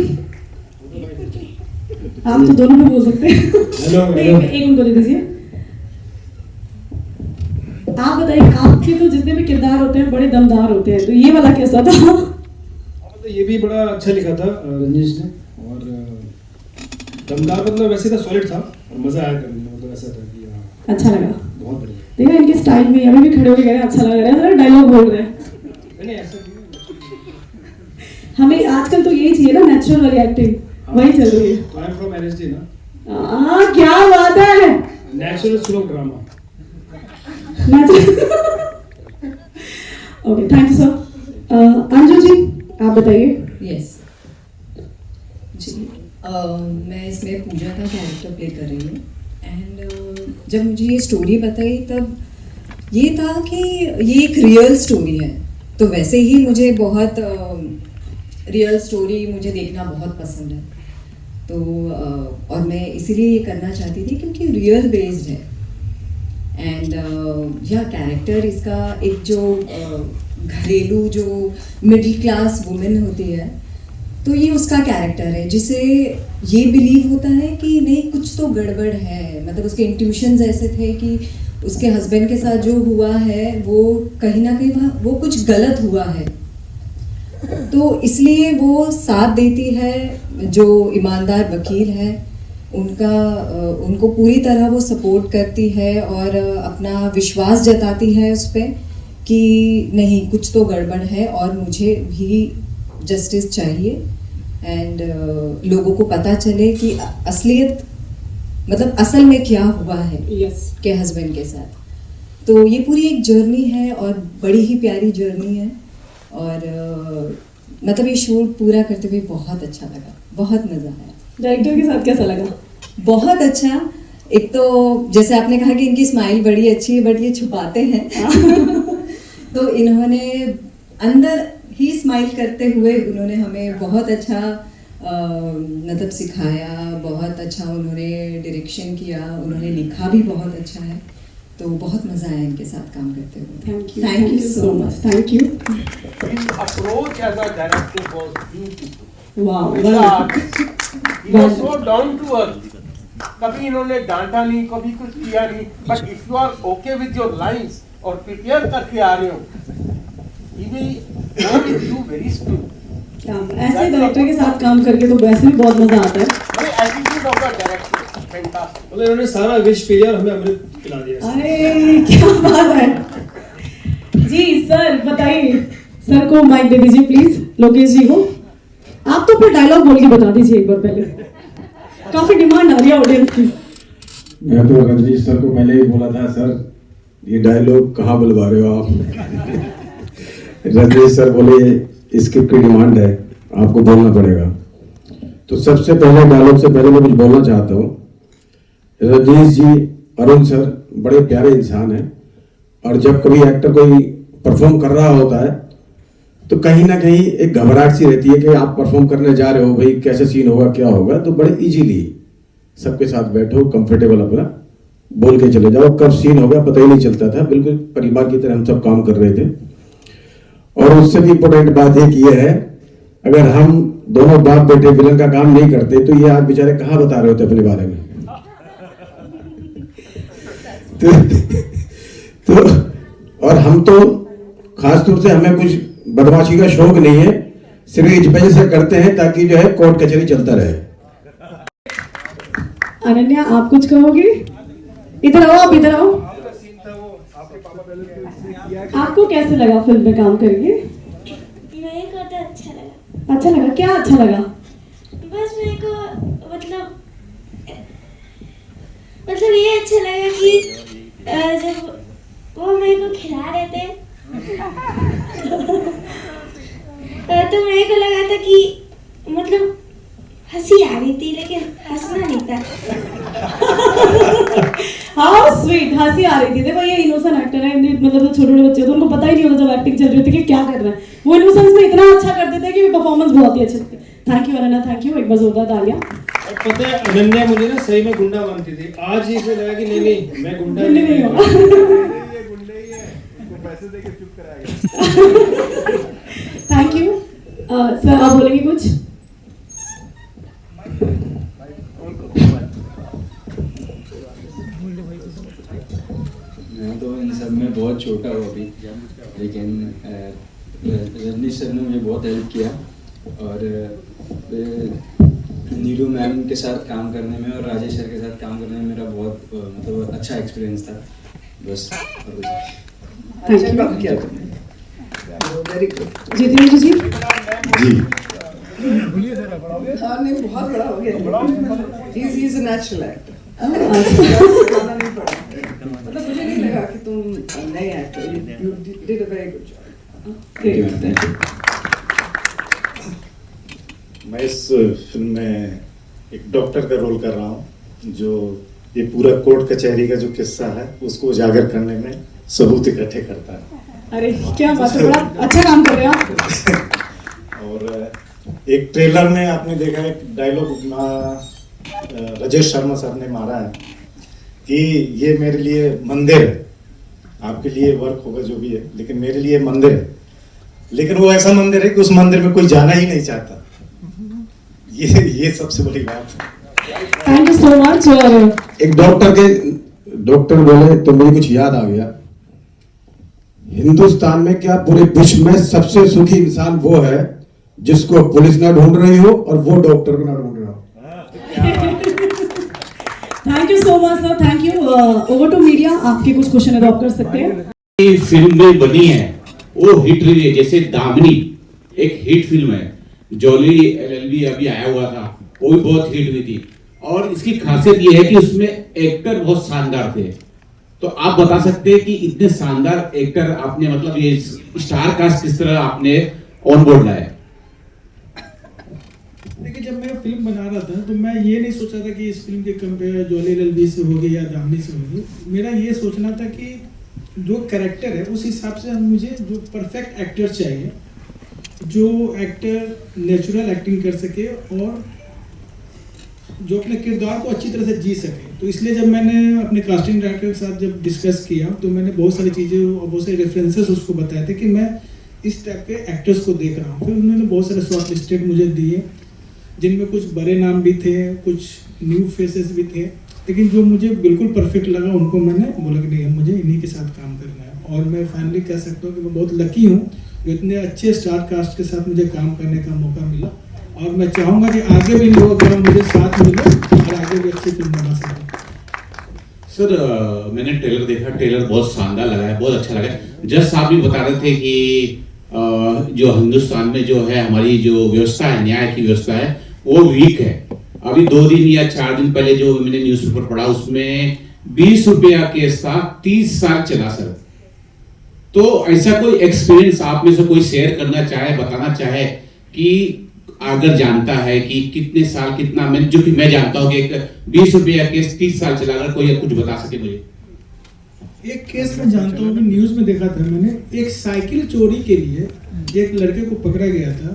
आप तो दोनों में बोल सकते हैं। एक उनको दे दीजिए। आप बताइए, आपके तो जितने भी किरदार होते हैं बड़े दमदार होते हैं, तो ये वाला कैसा था? तो ये भी बड़ा अच्छा लिखा था रंजीश ने, और दमदार मतलब वैसे था, सॉलिड था और मजा आया करने में, मतलब ऐसा था कि हाँ अच्छा लगा, बहुत बढ़िया। देखा इनके स्टाइल में अभी भी खड़े होके कह रहे हैं अच्छा लग रहा है, डायलॉग बोल रहे हैं। नहीं ऐसा हमें आजकल तो यही चाहिए ना, नेचुरल वाली एक्टिंग, वही चल रही है। आई एम फ्रॉम एनएसडी ना, क्या बात है, natural slow drama. Okay thank you sir. Anju ji आप बताइए। यस जी, मैं इसमें पूजा का कैरेक्टर प्ले कर रही हूँ, एंड जब मुझे ये स्टोरी बताई तब ये था कि ये एक रियल स्टोरी है। तो वैसे ही मुझे बहुत रियल स्टोरी मुझे देखना बहुत पसंद है, तो और मैं इसीलिए ये करना चाहती थी क्योंकि रियल बेस्ड है। एंड या कैरेक्टर इसका एक जो घरेलू जो मिडिल क्लास वुमेन होती है, तो ये उसका कैरेक्टर है जिसे ये बिलीव होता है कि नहीं कुछ तो गड़बड़ है, मतलब उसके इंट्यूशंस ऐसे थे कि उसके हस्बैंड के साथ जो हुआ है वो कहीं ना कहीं वो कुछ गलत हुआ है, तो इसलिए वो साथ देती है जो ईमानदार वकील है उनको पूरी तरह वो सपोर्ट करती है और अपना विश्वास जताती है उस पर कि नहीं कुछ तो गड़बड़ है और मुझे भी जस्टिस चाहिए। एंड लोगों को पता चले कि असलियत मतलब असल में क्या हुआ है के हस्बैंड के साथ। तो ये पूरी एक जर्नी है और बड़ी ही प्यारी जर्नी है और मतलब ये शूट पूरा करते हुए बहुत अच्छा लगा, बहुत मज़ा आया। डायरेक्टर के साथ कैसा लगा? बहुत अच्छा। एक तो जैसे आपने कहा कि इनकी स्माइल बड़ी अच्छी है बट ये छुपाते हैं तो इन्होंने अंदर ही स्माइल करते हुए उन्होंने हमें बहुत अच्छा मतलब सिखाया, बहुत अच्छा उन्होंने डायरेक्शन किया, उन्होंने लिखा भी बहुत अच्छा है, तो बहुत मज़ा आया इनके साथ काम करते हुए। Thank you so much. Thank you. His approach as a director was beautiful. Wow, As an artist, he was so down to earth. कभी इन्होंने डांटा नहीं, कभी कुछ किया नहीं, but if you are okay with your lines और prepare करके आ रहे हो, he will go with you very smooth. ऐसे डायरेक्टर के साथ काम करके तो वैसे भी बहुत मजा आता है। भाई attitude of the director fantastic. मतलब इन्होंने सारा विश पिया और हमें अमृत पिला दिया। अरे क्या बात है जी। सर बताइए, सर को माइक दे दीजिए प्लीज, लोकेश जी को। आप तो फिर डायलॉग बोल के बता दीजिए एक बार पहले, काफी डिमांड आ रही है ऑडियंस की। मैं तो रजनीश सर को पहले ही बोला था, सर ये डायलॉग कहाँ बुलवा रहे हो आप। रजनीश सर बोले स्क्रिप्ट की डिमांड है, आपको बोलना पड़ेगा। तो सबसे पहले डायलॉग से पहले मैं कुछ बोलना चाहता हूँ। रजनीश जी, अरुण सर बड़े प्यारे इंसान हैं और जब कभी एक्टर कोई परफॉर्म कर रहा होता है तो कहीं ना कहीं एक घबराहट सी रहती है कि आप परफॉर्म करने जा रहे हो, भाई कैसे सीन होगा क्या होगा। तो बड़े इजीली सबके साथ बैठो, कंफर्टेबल अपना बोल के चले जाओ, कब सीन होगा पता ही नहीं चलता था। बिल्कुल परिवार की तरह हम सब काम कर रहे थे। और उससे भी इम्पोर्टेंट बात एक ये है, अगर हम दोनों बाप बेटे विलन का काम नहीं करते तो ये आप बेचारे कहाँ बता रहे होते अपने बारे में। तो और हम तो खास तौर से हमें कुछ बदमाशी का शौक नहीं है, सिर्फ इस वजह से करते हैं ताकि जो है कोर्ट कचहरी चलता रहे। अनन्या आप कुछ कहोगे? इधर आओ, आप इधर आओ। आपको कैसे लगा फिल्म में काम करके? मेरे को तो अच्छा लगा। अच्छा लगा? क्या अच्छा लगा? बस मेरे को मतलब ये अच्छा लगा कि जब वो मेरे को खिला रहे थे तो मेरे को लगा था कि मतलब हंसी आ रही थी लेकिन हंसना नहीं था। हाउ स्वीट, हंसी आ रही थी। देखो ये इनोसेंट एक्टर है, मतलब छोटे छोटे बच्चे तो उनको पता ही नहीं होता जब एक्टिंग चल रही होती कि क्या कर रहे हैं। वो इनोसेंस में इतना अच्छा कर देते हैं कि परफॉर्मेंस बहुत ही अच्छी लगती है। Thank you Ananya, thank you. एक बार जोरदार तालियां। पता है अनन्या मुझे ना सही में गुंडा मानती थी, आज ही इसे लगा कि नहीं नहीं मैं गुंडा नहीं हूँ। थैंक यू सर, आप बोलेंगे कुछ? मैं तो इन सब में बहुत छोटा हूँ अभी, लेकिन रजनीश सर ने मुझे बहुत हेल्प किया और नीलू मैम के साथ काम करने में और राजेश सर के साथ काम करने में मेरा बहुत मतलब अच्छा एक्सपीरियंस था। बस और कुछ अच्छा काम किया तुमने, वेरी गुड। जितेंद्र जी। जी हाँ नहीं बहुत बड़ा हो गया। He is a natural actor. मतलब मुझे नहीं लगा कि तुम नए actor, you did a very good job. Thank you. मैं इस फिल्म में एक डॉक्टर का रोल कर रहा हूँ जो ये पूरा कोर्ट कचहरी का जो किस्सा है उसको उजागर करने में सबूत इकट्ठे करता है। अरे क्या बात है, बड़ा अच्छा काम कर रहे हो आप। और एक ट्रेलर में आपने देखा एक डायलॉग राजेश शर्मा साहब ने मारा है कि ये मेरे लिए मंदिर है, आपके लिए वर्क होगा जो भी है, लेकिन मेरे लिए मंदिर है। लेकिन वो ऐसा मंदिर है कि उस मंदिर में कोई जाना ही नहीं चाहता। ये सबसे बड़ी बात है। Thank you so much. और एक डॉक्टर बोले तो मुझे कुछ याद आ गया, हिंदुस्तान में क्या पूरे विश्व में सबसे सुखी इंसान वो है जिसको पुलिस ना ढूंढ रही हो और वो डॉक्टर को ना ढूंढ रहा हो। Thank you so much sir, thank you. Over to media, आपके कुछ क्वेश्चन है तो आप कर सकते हैं। ये फिल्म में बनी है वो हिट रही है, जैसे दामिनी एक हिट फिल्म है, जॉली एलएलबी अभी आया हुआ था, वो भी बहुत हिट हुई थी। और इसकी खासियत ये है कि उसमें एक्टर बहुत शानदार थे। तो आप बता सकते हैं कि इतने शानदार एक्टर आपने, मतलब ये स्टार कास्ट किस तरह आपने ऑन बोर्ड लाया? देखिए, जब मैं फिल्म बना रहा था तो मैं ये नहीं सोचा था कि इस फिल्म के कंपेयर जॉली एलएलबी से होगी या दामिनी से होगी। मेरा ये सोचना था कि जो कैरेक्टर है उस हिसाब से मुझे जो परफेक्ट एक्टर चाहिए, जो एक्टर नेचुरल एक्टिंग कर सके और जो अपने किरदार को अच्छी तरह से जी सके। तो इसलिए जब मैंने अपने कास्टिंग डायरेक्टर के साथ जब डिस्कस किया तो मैंने बहुत सारी चीज़ें और बहुत सारे रेफरेंसेस उसको बताए थे कि मैं इस टाइप के एक्टर्स को देख रहा हूँ। फिर उन्होंने बहुत सारे शॉर्ट लिस्टेड मुझे दिए, जिनमें कुछ बड़े नाम भी थे, कुछ न्यू फेसेस भी थे, लेकिन जो मुझे बिल्कुल परफेक्ट लगा उनको मैंने बोला कि नहीं, मुझे इन्हीं के साथ काम करना है। और मैं फाइनली कह सकता हूँ कि मैं बहुत लकी हूँ कि इतने अच्छे स्टार कास्ट के साथ मुझे काम करने का मौका मिला। और मैं चाहूँगा कि आगे भी लोग मुझे साथ मिले और आगे भी अच्छी फिल्म बना सकें। सर मैंने ट्रेलर देखा, ट्रेलर बहुत शानदार लगा है, बहुत अच्छा लगा है। जज साहब भी बता रहे थे कि जो हिंदुस्तान में जो है हमारी जो व्यवस्था है, न्याय की व्यवस्था है, वो वीक है। अभी 2 दिन या 4 दिन पहले जो मैंने न्यूज़पेपर पढ़ा उसमें 20 रुपया केस था, 30 साल चला सर। तो ऐसा कोई एक्सपीरियंस आप में से कोई शेयर करना चाहे, बताना चाहे कि अगर जानता है कि कितने साल कितना, मैं जो कि मैं जानता हूँ कि एक 20 रुपया केस 30 साल चला, अगर कोई कुछ बता सके मुझे। एक केस मैं जानता हूँ, न्यूज में देखा था मैंने, एक साइकिल चोरी के लिए एक लड़के को पकड़ा गया था।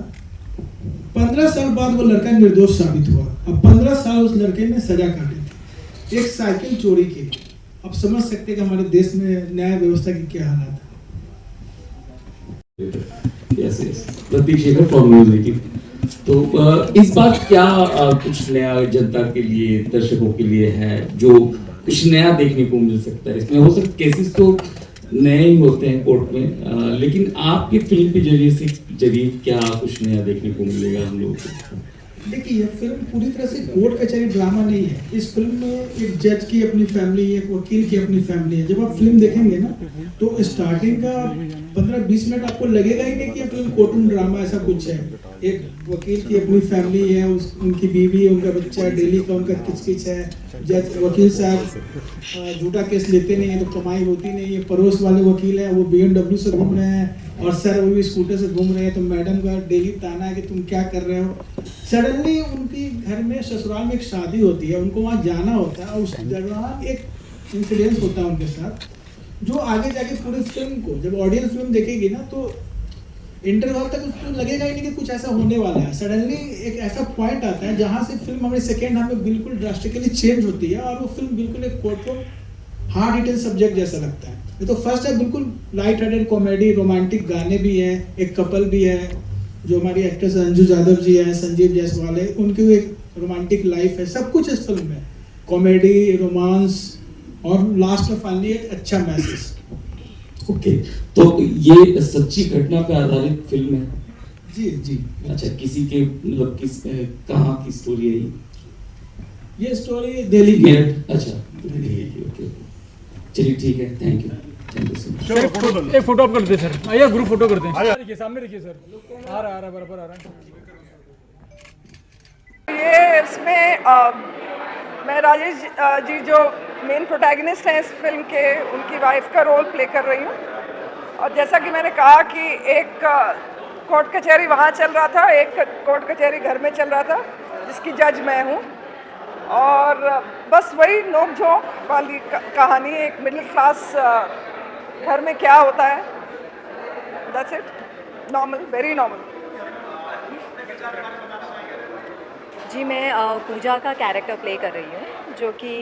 15 साल बाद वो लड़का निर्दोष साबित हुआ। अब 15 साल उस लड़के ने सजा काटी थी एक साइकिल चोरी के लिए। अब समझ सकते हैं कि हमारे देश में न्याय व्यवस्था की क्या हालत है। Yes Prateek Shekhar from News 18। तो इस बार क्या कुछ नया जनता के लिए, दर्शकों के लिए है जो कुछ नया देखने को मिल सकता है? इसमें हो सकता केसेस तो नए ही होते हैं कोर्ट में, लेकिन आपकी फिल्म के जरिए क्या कुछ नया देखने को मिलेगा हम लोगों को? देखिए, ये फिल्म पूरी तरह से कोर्ट कचहरी ड्रामा नहीं है। इस फिल्म में एक जज की अपनी फैमिली है, एक वकील की अपनी फैमिली है। जब आप फिल्म देखेंगे ना तो स्टार्टिंग का 15-20 मिनट आपको लगेगा ही नहीं कि ये फिल्म कोर्ट रूम ड्रामा ऐसा कुछ है। एक वकील की अपनी फैमिली है, उनकी बीवी है, उनका बच्चा है, डेली का उनका किचकिच है। जज वकील साहब झूठा केस लेते नहीं है तो कमाई होती नहीं है। पड़ोस वाले वकील हैं, वो BMW से घूम रहे हैं और सर वो भी स्कूटर से घूम रहे हैं, तो मैडम का डेली ताना है कि तुम क्या कर रहे हो। सडनली उनकी घर में ससुराल में एक शादी होती है, उनको वहाँ जाना होता है और उस दौरान एक इंसिडेंस होता है उनके साथ, जो आगे जाके पूरी फिल्म को जब ऑडियंस फिल्म देखेगी ना तो इंटरवल तक उसको लगेगा ही नहीं कि कुछ ऐसा होने वाला है। सडनली एक ऐसा पॉइंट आता है जहाँ से फिल्म हमारे सेकेंड हाफ में बिल्कुल ड्रास्टिकली चेंज होती है और वो फिल्म बिल्कुल एक कोर्ट को हार्ड हिटिंग सब्जेक्ट जैसा लगता है। ये तो फर्स्ट है बिल्कुल लाइट हार्टेड कॉमेडी, रोमांटिक गाने भी हैं, एक कपल भी है जो हमारी एक्ट्रेस अंजू यादव जी है, संजीव जायसवाल है, उनकी एक रोमांटिक लाइफ है। सब कुछ इस फिल्म में कॉमेडी, रोमांस और लास्ट में फाइनली एक अच्छा मैसेज। ओके, तो ये सच्ची घटना पर आधारित फिल्म है? जी जी। अच्छा, किसी के मतलब कहाँ की स्टोरी है ये स्टोरी दिल्ली की। अच्छा, दिल्ली की। ओके, चलिए ठीक है, thank you so much. Sir एक फोटो आप कर दे सर, आइए ग्रुप फोटो करते हैं। देखिए सामने देखिए सर, आ रहा बराबर आ रहा है। ये इसमें मैं राजेश जी जो मेन प्रोटैगनिस्ट हैं इस फिल्म के, उनकी वाइफ का रोल प्ले कर रही हूँ। और जैसा कि मैंने कहा कि एक कोर्ट कचहरी वहाँ चल रहा था, एक कोर्ट कचहरी घर में चल रहा था, जिसकी जज मैं हूँ। और बस वही नोक झोंक वाली कहानी, एक मिडिल क्लास घर में क्या होता है, that's it, normal, very normal. जी, मैं पूजा का कैरेक्टर प्ले कर रही हूँ, जो कि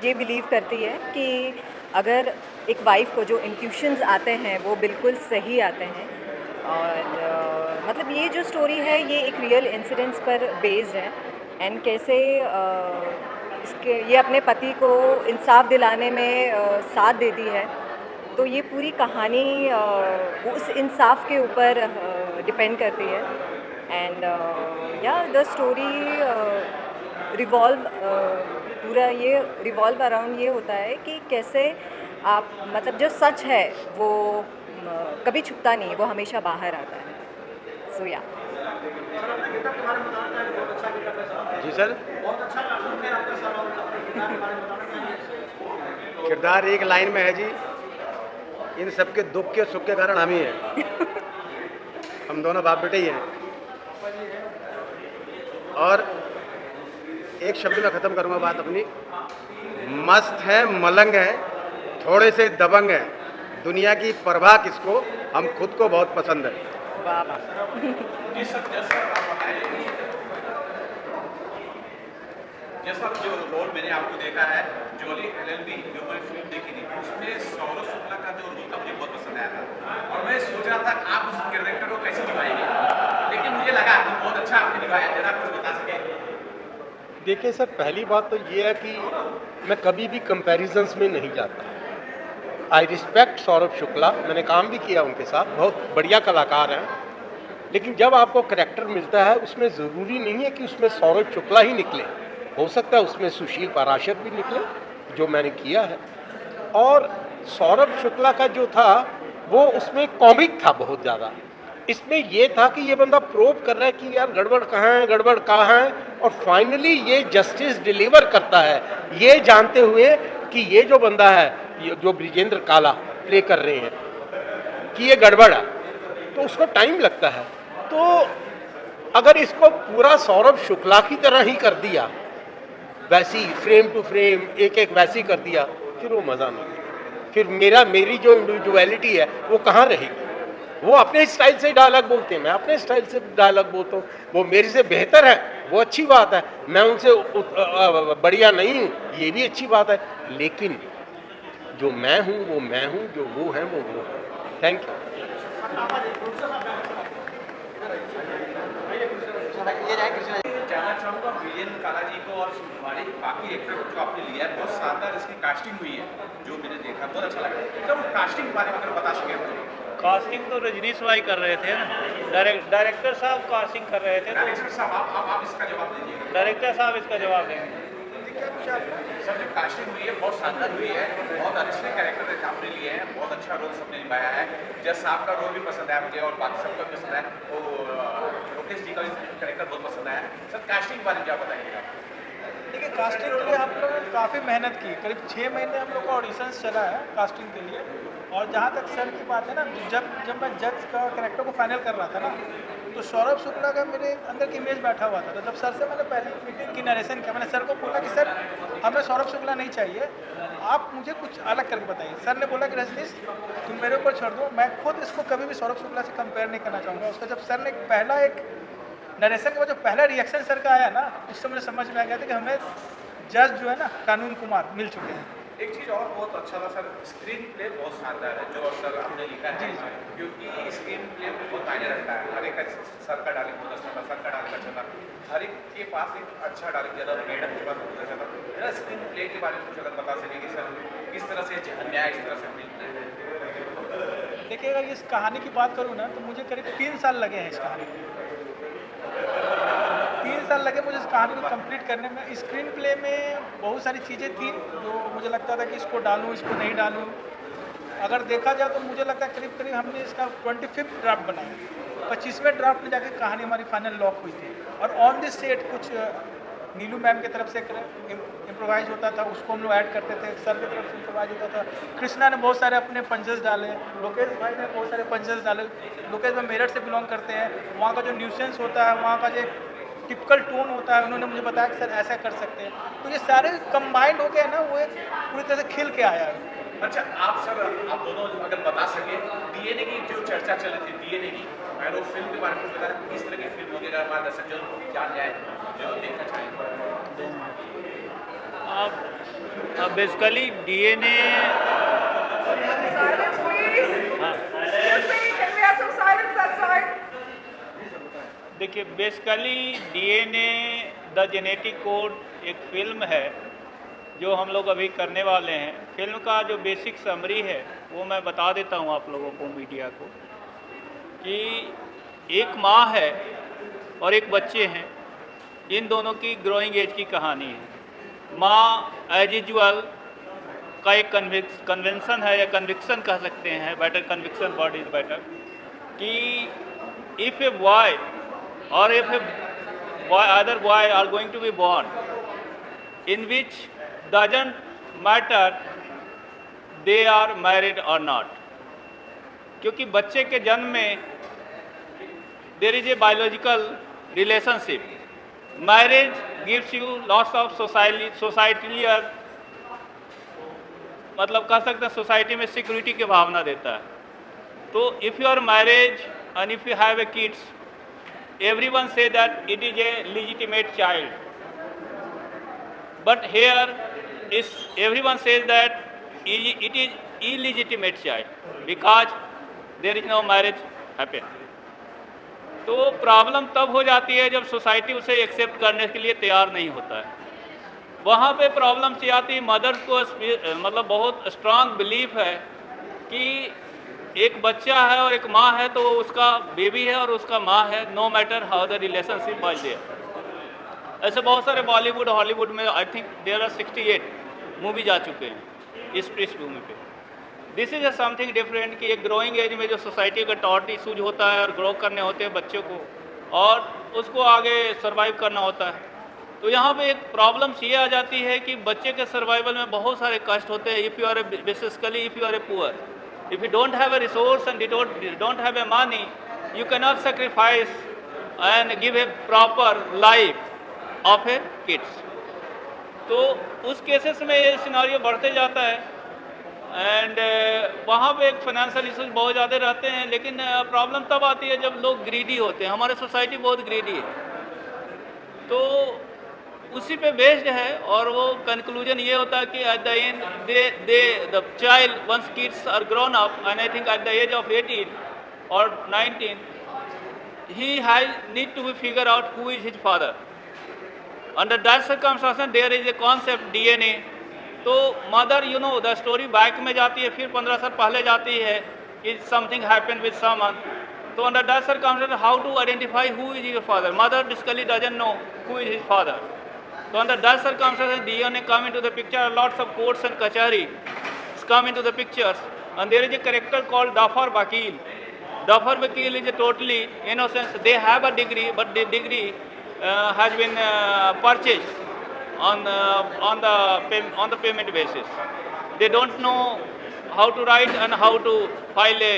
ये बिलीव करती है कि अगर एक वाइफ को जो इंट्यूशंस आते हैं वो बिल्कुल सही आते हैं। और मतलब ये जो स्टोरी है ये एक रियल इंसिडेंट्स पर बेस्ड है, एंड कैसे ये अपने पति को इंसाफ दिलाने में साथ देती है। तो ये पूरी कहानी उस इंसाफ के ऊपर डिपेंड करती है। एंड या द स्टोरी पूरा ये रिवॉल्व अराउंड ये होता है कि कैसे आप मतलब जो सच है वो कभी छुपता नहीं, वो हमेशा बाहर आता है। सो या जी सर, किरदार एक लाइन में है जी, इन सबके दुख के सुख के कारण हम ही हैं। हम दोनों बाप बेटे ही हैं। और एक शब्द में ख़त्म करूँगा बात अपनी, मस्त है, मलंग है, थोड़े से दबंग है, दुनिया की परवाह किसको, हम खुद को बहुत पसंद है। जैसा जो रोल मैंने आपको देखा है जॉली एलएलबी जो मैंने फिल्म देखी थी उसमें सौरभ शुक्ला का जो रोल था मुझे बहुत पसंद आया था और मैं सोच रहा था कि आप उस कैरेक्टर को कैसे निभाएंगे, लेकिन मुझे लगा कि बहुत अच्छा आपने निभाया। जरा कुछ बता सके। देखिए सर, पहली बात तो ये है कि मैं कभी भी कंपैरिजंस में नहीं जाता। आई रिस्पेक्ट सौरभ शुक्ला, मैंने काम भी किया उनके साथ, बहुत बढ़िया कलाकार हैं। लेकिन जब आपको करैक्टर मिलता है उसमें ज़रूरी नहीं है कि उसमें सौरभ शुक्ला ही निकले, हो सकता है उसमें सुशील पाराशर भी निकले, जो मैंने किया है। और सौरभ शुक्ला का जो था वो उसमें कॉमिक था बहुत ज़्यादा। इसमें ये था कि ये बंदा प्रोब कर रहा है कि यार गड़बड़ कहाँ है, गड़बड़ कहाँ है, और फाइनली ये जस्टिस डिलीवर करता है, ये जानते हुए कि ये जो बंदा है, ये जो ब्रिजेंद्र काला प्ले कर रहे हैं, कि ये गड़बड़ है, तो उसको टाइम लगता है। तो अगर इसको पूरा सौरभ शुक्ला की तरह ही कर दिया, वैसी फ्रेम टू फ्रेम एक एक वैसी कर दिया, फिर वो मज़ा नहीं। फिर मेरी जो इंडिविजुअलिटी है वो कहाँ रहेगी। वो अपने स्टाइल से डायलॉग बोलते हैं, मैं अपने स्टाइल से डायलॉग बोलता हूँ। वो मेरे से बेहतर है, वो अच्छी बात है, मैं उनसे बढ़िया नहीं हूँ, ये भी अच्छी बात है। लेकिन जो मैं हूँ वो मैं हूँ, जो वो है वो है। Thank you. जानना चाहूँगा वीरेंद्र काला जी को और हमारे बाकी एक्टर जो आपने लिया है, बहुत शानदार इसकी कास्टिंग हुई है, जो मैंने देखा बहुत अच्छा लगा। एकदम कास्टिंग के बारे में अगर बता सकें तो। कास्टिंग तो रजनीश भाई कर रहे थे ना, डायरेक्टर साहब कास्टिंग कर रहे थे। डायरेक्टर साहब आप इसका जवाब दीजिए। डायरेक्टर साहब इसका जवाब देंगे। सर जो कास्टिंग हुई है बहुत शानदार हुई है, बहुत अच्छे कैरेक्टर आपने लिए हैं, बहुत अच्छा रोल सबने निभाया है। जज साहब का रोल भी पसंद आया मुझे और बाकी सबका भी पसंद आया, वो लोकेश जी का भी कैरेक्टर बहुत पसंद आया। सर कास्टिंग के बारे में क्या बताइएगा? देखिए, कास्टिंग के लिए हम लोगों ने काफ़ी मेहनत की, करीब 6 महीने हम लोग का ऑडिशंस चला है कास्टिंग के लिए। और जहाँ तक सर की बात है ना, जब मैं जज का कैरेक्टर को फाइनल कर रहा था ना, तो सौरभ शुक्ला का मेरे अंदर की इमेज बैठा हुआ था। तो जब सर से मैंने पहले मीटिंग की, नरेशन किया, मैंने सर को बोला कि सर हमें सौरभ शुक्ला नहीं चाहिए, आप मुझे कुछ अलग करके बताइए। सर ने बोला कि रजनीश तुम मेरे ऊपर छोड़ दो, मैं खुद इसको कभी भी सौरभ शुक्ला से कंपेयर नहीं करना चाहूँगा। उसका जब सर ने पहला एक नरेशन के बाद जो पहला रिएक्शन सर का आया ना, उससे मुझे समझ में आ गया था कि हमें जज जो है ना कानून कुमार मिल चुके हैं। एक चीज़ और बहुत अच्छा था सर, स्क्रीन प्ले बहुत शानदार है जो सर आपने लिखा है, क्योंकि स्क्रीन प्ले बहुत मायने रखता है। हर एक सर का डायलॉग बहुत अच्छा था, सर का डायलॉग अच्छा था, हर एक के पास एक अच्छा डायलॉग दिया था, मैडम के पास बहुत अच्छा था। मेरा स्क्रीन प्ले के बारे में कुछ अगर बता सकें कि सर किस तरह से न्याय इस तरह से मिलता है। देखिए, अगर इस कहानी की बात करूँ ना, तो मुझे करीब 3 साल लगे हैं इस कहानी में। 3 साल लगे मुझे इस कहानी को कंप्लीट करने में। स्क्रीन प्ले में बहुत सारी चीज़ें थी जो मुझे लगता था कि इसको डालूं, इसको नहीं डालूं। अगर देखा जाए तो मुझे लगता है करीब करीब हमने इसका 25th ड्राफ्ट बनाया, 25वें ड्राफ्ट में जाके कहानी हमारी फाइनल लॉक हुई थी। और ऑन दिस सेट कुछ नीलू मैम की तरफ से इम्प्रोवाइज होता था, उसको हम लोग ऐड करते थे। सर की तरफ से इम्प्रोवाइज होता था। कृष्णा ने बहुत सारे अपने पंचेस डाले, लोकेश भाई ने बहुत सारे पंचेस डाले। लोकेश भाई मेरठ से बिलोंग करते हैं, वहाँ का जो न्यूसेंस होता है, वहाँ का जो टिपिकल टोन होता है, उन्होंने मुझे बताया कि सर ऐसा कर सकते हैं, तो ये सारे कंबाइंड हो गए ना, वो एक पूरी तरह से खिल के आया है। अच्छा आप सर, आप दोनों अगर बता सके डीएनए की जो चर्चा चल रही थी, डीएनए की, अगर वो फिल्म के बारे में बता रहे किस तरह की फिल्म होगी, अगर हमारे दर्शक जो जान जाए, जो देखना चाहेंगे। अब बेसिकली डीएनए, देखिए basically DNA the genetic code एक फिल्म है जो हम लोग अभी करने वाले हैं। फिल्म का जो बेसिक समरी है वो मैं बता देता हूँ आप लोगों को, मीडिया को, कि एक माँ है और एक बच्चे हैं, इन दोनों की ग्रोइंग एज की कहानी है। माँ एज यूजुअल का एक कन्वेंशन है या कन्विक्शन कह सकते हैं, better conviction word is better, कि if a boy or if either boy are going to be born, in which doesn't matter they are married or not, क्योंकि बच्चे के जन्म में there is a biological relationship. Marriage gives you lots of societal, मतलब कह सकते हैं society में सिक्योरिटी की भावना देता है। तो if you are marriage and if you have a kids, everyone say that it is a legitimate child, but here is everyone says that it is illegitimate child because there is no marriage happen. तो problem तब हो जाती है जब society उसे accept करने के लिए तैयार नहीं होता है। वहाँ पे प्रॉब्लम से आती है मदर्स को, मतलब बहुत स्ट्रांग बिलीफ है कि एक बच्चा है और एक माँ है, तो उसका बेबी है और उसका माँ है, no matter how the relationship was there. ऐसे बहुत सारे बॉलीवुड हॉलीवुड में I think there are 68 movies आ चुके हैं इस पृष्ठभूमि पे। दिस इज समथिंग डिफरेंट कि एक ग्रोइंग एज में जो सोसाइटी का टॉट इशूज होता है और ग्रो करने होते हैं बच्चों को और उसको आगे सर्वाइव करना होता है। तो यहाँ पे एक प्रॉब्लम्स ये आ जाती है कि बच्चे के सर्वाइवल में बहुत सारे कष्ट होते हैं। If you are basically if you are a poor, if you don't have a resource and you don't have a money, you cannot sacrifice and give a proper life of a kids. तो उस cases में ये scenario बढ़ते जाता है and वहाँ पे एक फाइनेंशियल इशूज बहुत ज़्यादा रहते हैं। लेकिन प्रॉब्लम तब आती है जब लोग ग्रीडी होते हैं। हमारे सोसाइटी बहुत ग्रीडी है, तो उसी पे बेस्ड है और वो कंक्लूजन ये होता है कि at the end the child once kids are grown up and I think at the age of 18 और 19 he has need to be figure out who is his father. Under that circumstance there is a concept DNA. तो mother you know the story back में जाती है, फिर 15 साल पहले जाती है कि समथिंग हैपन विद समवन। तो under that circumstance how to identify who is your father. Mother basically doesn't know who is his father. So under that circumstances, DNA come into the picture. Lots of courts and kachari come into the pictures, and there is a character called Dafar Vakil. Dafar Vakil is a totally innocent. They have a degree, but the degree has been purchased on the payment basis. They don't know how to write and how to file a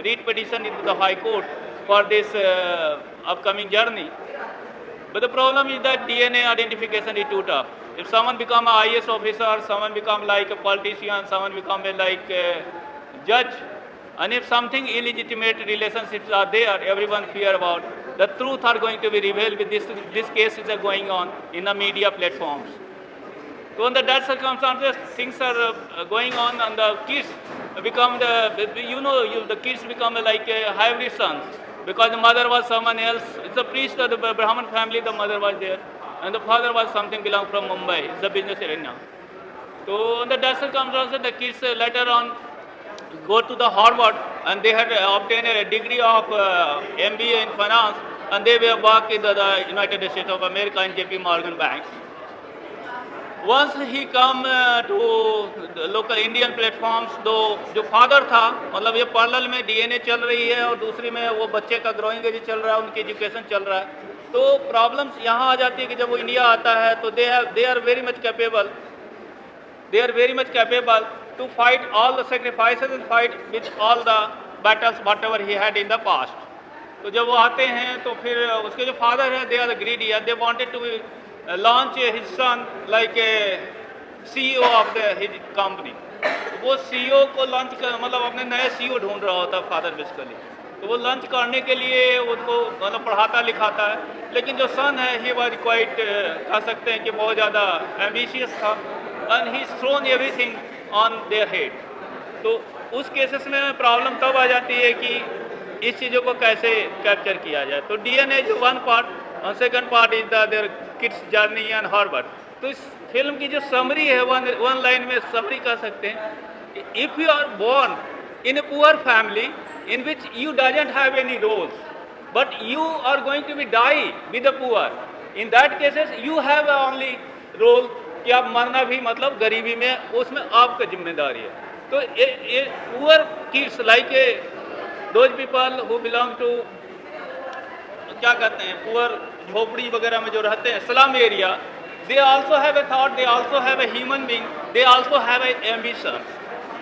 writ petition into the High Court for this upcoming journey. But the problem is that DNA identification is too tough. If someone become an IAS officer, someone become like a politician, someone become like a judge, and if something illegitimate relationships are there, everyone fear about. The truth are going to be revealed with this cases are going on in the media platforms. So under that circumstances, things are going on, and the kids become the kids become like a hybrid sons. Because the mother was someone else. It's a priest of the Brahman family, the mother was there. And the father was something belong from Mumbai. It's a business arena. So under that circumstances, the kids later on go to the Harvard and they had obtained a degree of MBA in finance, and they were working in the United States of America in JP Morgan banks. Once he come to the local Indian platforms, तो जो father था, मतलब ये parallel में DNA चल रही है और दूसरी में वो बच्चे का ग्रोइंग एज चल रहा है, उनकी एजुकेशन चल रहा है। तो प्रॉब्लम्स यहाँ आ जाती है कि जब वो इंडिया आता है तो they are very much capable to fight all the sacrifices and fight with all the battles whatever he had in the past. तो जब वो आते हैं तो फिर उसके जो फादर है, they are greedy, they wanted to launch his son like a CEO of his company. वो CEO को लॉन्च कर मतलब अपने नए CEO ढूंढ रहा होता फादर बेसिकली। तो वो लॉन्च करने के लिए उनको मतलब पढ़ाता लिखाता है, लेकिन जो सन है ही वाज क्वाइट कह सकते हैं कि बहुत ज़्यादा एम्बिशियस था and he thrown everything on their head. तो उस केसेस में प्रॉब्लम तब आ जाती है कि इस चीज़ों को कैसे कैप्चर किया जाए। तो DNA जो वन पार्ट और second part is the their kids journey and Harvard. तो इस फिल्म की जो समरी है वन लाइन में समरी कह सकते हैं, if you are born in a poor family in which you doesn't have any roles, but you are going to be die with the poor, in that cases you have only role कि आप मरना भी मतलब गरीबी में, उसमें आपका जिम्मेदारी है। तो ये poor kids like those people who belong to क्या कहते हैं पुअर झोपड़ी वगैरह में जो रहते हैं slum area, they also have a thought, they also have a human being, they also have a ambition.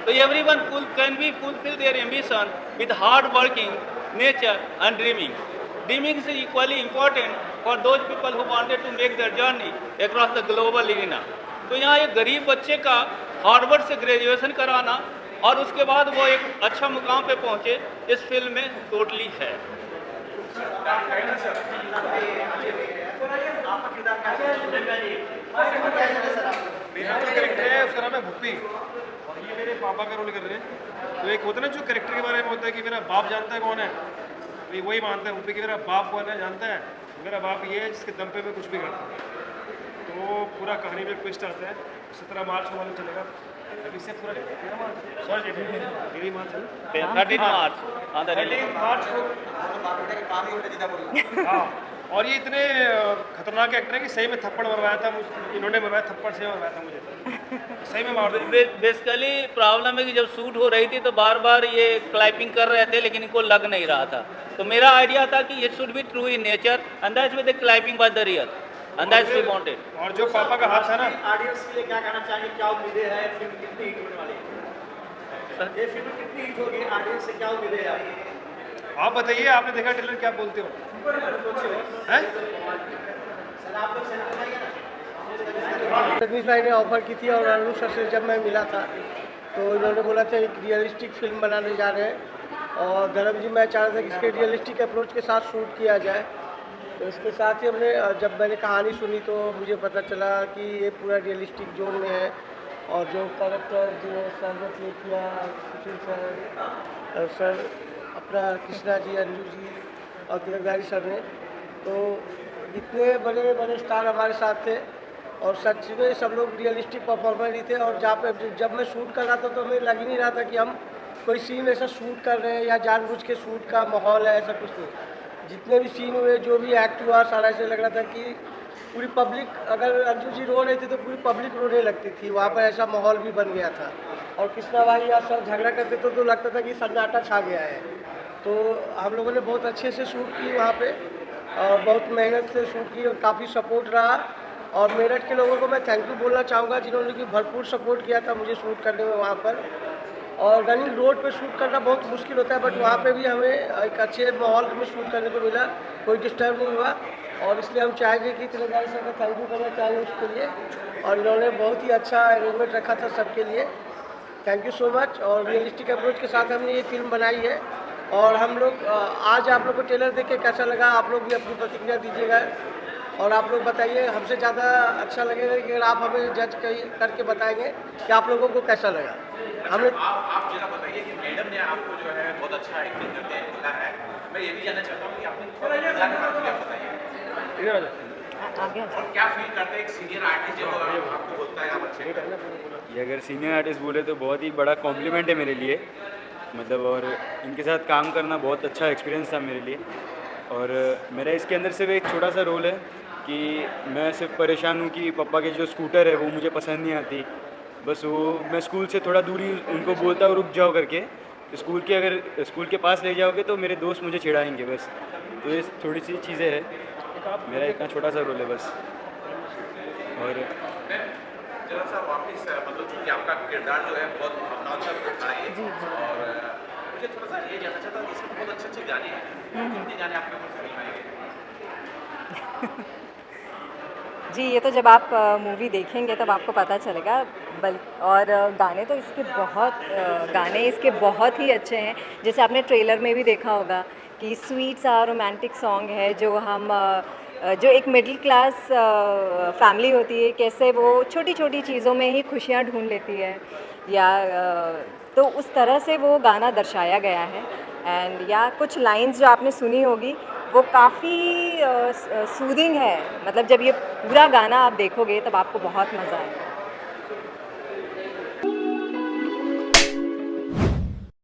So everyone can be fulfill their ambition with hard working, nature and dreaming. Dreaming is equally important for those people who wanted to make their journey across the global arena. तो यहाँ एक गरीब बच्चे का Harvard से graduation कराना और उसके बाद वो एक अच्छा मुकाम पे पहुँचे, इस फिल्म में टोटली है। मेरा जो कैरेक्टर है उसका नाम है भुप्पी और ये मेरे पापा का रोल कर रहे हैं। तो एक होता है ना जो कैरेक्टर के बारे में होता है कि मेरा बाप जानता है कौन है, तो वही मानता है भुप्पी कि मेरा बाप कौन है जानता है, मेरा बाप ये है जिसके दम पे मैं कुछ भी करता हूँ। तो पूरा कहानी में ट्विस्ट आता है। 17 मार्च को मालूम चलेगा, अभी से पूरा 13 मार्च सॉरी 13 मार्च हाँ। और ये इतने खतरनाक एक्टर है कि सही में थप्पड़ मरवाया था, इन्होंने मरवाया थप्पड़ से मरवाया था मुझे, सही में मार दिया। बेसिकली प्रॉब्लम है कि जब शूट हो रही थी तो बार बार ये क्लाइपिंग कर रहे थे लेकिन इनको लग नहीं रहा था। तो मेरा आइडिया था कि ये should be true in nature and that's why the clipping was the real and that's we wanted. और जो पापा का हाथ था ना, ऑडियंस के लिए क्या कहना चाहिए, क्या उम्मीदें हैं, फिल्म कितनी हिट होने वाली है, ये फिल्म कितनी हिट होगी, ऑडियंस से क्या उम्मीदें हैं आप बताइए। आपने देखा ट्रेलर, क्या बोलते हो? रजनीश भाई ने ऑफर की थी और अरुण सर से जब मैं मिला था तो इन्होंने बोला था एक रियलिस्टिक फिल्म बनाने जा रहे हैं और धर्म जी मैं चाह रहा था कि इसके रियलिस्टिक अप्रोच के साथ शूट किया जाए। तो इसके साथ ही हमने जब मैंने कहानी सुनी तो मुझे पता चला कि ये पूरा रियलिस्टिक जोन में है और जो कैरेक्टर जो सर ने प्ले किया, सुशील सर अपना कृष्णा जी, अंजू जी और तिलकधारी सर ने, तो इतने बड़े बड़े स्टार हमारे साथ थे और सच में सब लोग रियलिस्टिक परफॉर्मर ही थे। और जहाँ पे जब मैं शूट कर रहा था तो हमें लग ही नहीं रहा था कि हम कोई सीन ऐसा शूट कर रहे हैं या जानबूझ के शूट का माहौल है, ऐसा कुछ नहीं। जितने भी सीन हुए, जो भी एक्ट हुआ, सारा ऐसे लग रहा था कि पूरी पब्लिक, अगर अंजू जी रो रहे थे तो पूरी पब्लिक रोने लगती थी, वहाँ पर ऐसा माहौल भी बन गया था। और कृष्णा भाई या सर झगड़ा करते तो लगता था कि सन्नाटा छा गया है। तो हम लोगों ने बहुत अच्छे से शूट की वहाँ पे और बहुत मेहनत से शूट की और काफ़ी सपोर्ट रहा। और मेरठ के लोगों को मैं थैंक यू बोलना चाहूँगा जिन्होंने कि भरपूर सपोर्ट किया था मुझे शूट करने में वहाँ पर। और रनिंग रोड पे शूट करना बहुत मुश्किल होता है, बट वहाँ पे भी हमें एक अच्छे माहौल में शूट करने को मिला, कोई डिस्टर्ब नहीं हुआ। और इसलिए हम चाहेंगे कि तिलकधारी सर का थैंक यू करना चाहेंगे उसके लिए, और इन्होंने बहुत ही अच्छा अरेंजमेंट रखा था सबके लिए। Thank you so much. और रियलिस्टिक अप्रोच के साथ हमने ये फिल्म बनाई है और हम लोग आज आप लोग को ट्रेलर देख के कैसा लगा, आप लोग भी अपनी प्रतिक्रिया दीजिएगा और आप लोग बताइए। हमसे ज़्यादा अच्छा लगेगा कि अगर आप हमें जज करके बताएंगे कि आप लोगों को कैसा लगा। हमने आप जरा बताइए कि मैडम ने आपको जो है बहुत अच्छा एक्टिंग करते हैं बोला है, मैं ये भी जानना चाहता हूँ कि आपने बताइए और क्या फील करते हैं एक सीनियर आर्टिस्ट जो आपको बोलता है आप अच्छे। ये अगर सीनियर आर्टिस्ट बोले तो बहुत ही बड़ा कॉम्प्लीमेंट है मेरे लिए, मतलब। और इनके साथ काम करना बहुत अच्छा एक्सपीरियंस था मेरे लिए। और मेरा इसके अंदर सिर्फ एक छोटा सा रोल है कि मैं सिर्फ परेशान हूँ कि पापा के जो स्कूटर है वो मुझे पसंद नहीं आती। बस वो मैं स्कूल से थोड़ा दूरी उनको बोलता हूँ रुक जाओ करके, स्कूल के अगर स्कूल के पास ले जाओगे तो मेरे दोस्त मुझे चिढ़ाएंगे बस। तो ये थोड़ी सी चीज़ें हैं, मेरा इतना छोटा सा रोल है बस। और जरा सा वापस मतलब चूँकि आपका किरदार जो है बहुत भावनात्मक था ये और मुझे थोड़ा सा ये जानना चाहता हूँ, इसमें बहुत अच्छे अच्छे गाने हैं, कितने गाने आपके ऊपर फिल्म आए हैं? जी, ये तो जब आप मूवी देखेंगे तब आपको पता चलेगा। और गाने तो इसके बहुत ही अच्छे हैं। जैसे आपने ट्रेलर में भी देखा होगा कि स्वीट सा रोमांटिक सॉन्ग है, जो एक मिडिल क्लास फैमिली होती है, कैसे वो छोटी छोटी चीज़ों में ही खुशियाँ ढूंढ लेती है, या तो उस तरह से वो गाना दर्शाया गया है। एंड या कुछ लाइंस जो आपने सुनी होगी वो काफ़ी सूदिंग है, मतलब जब ये पूरा गाना आप देखोगे तब आपको बहुत मज़ा आएगा।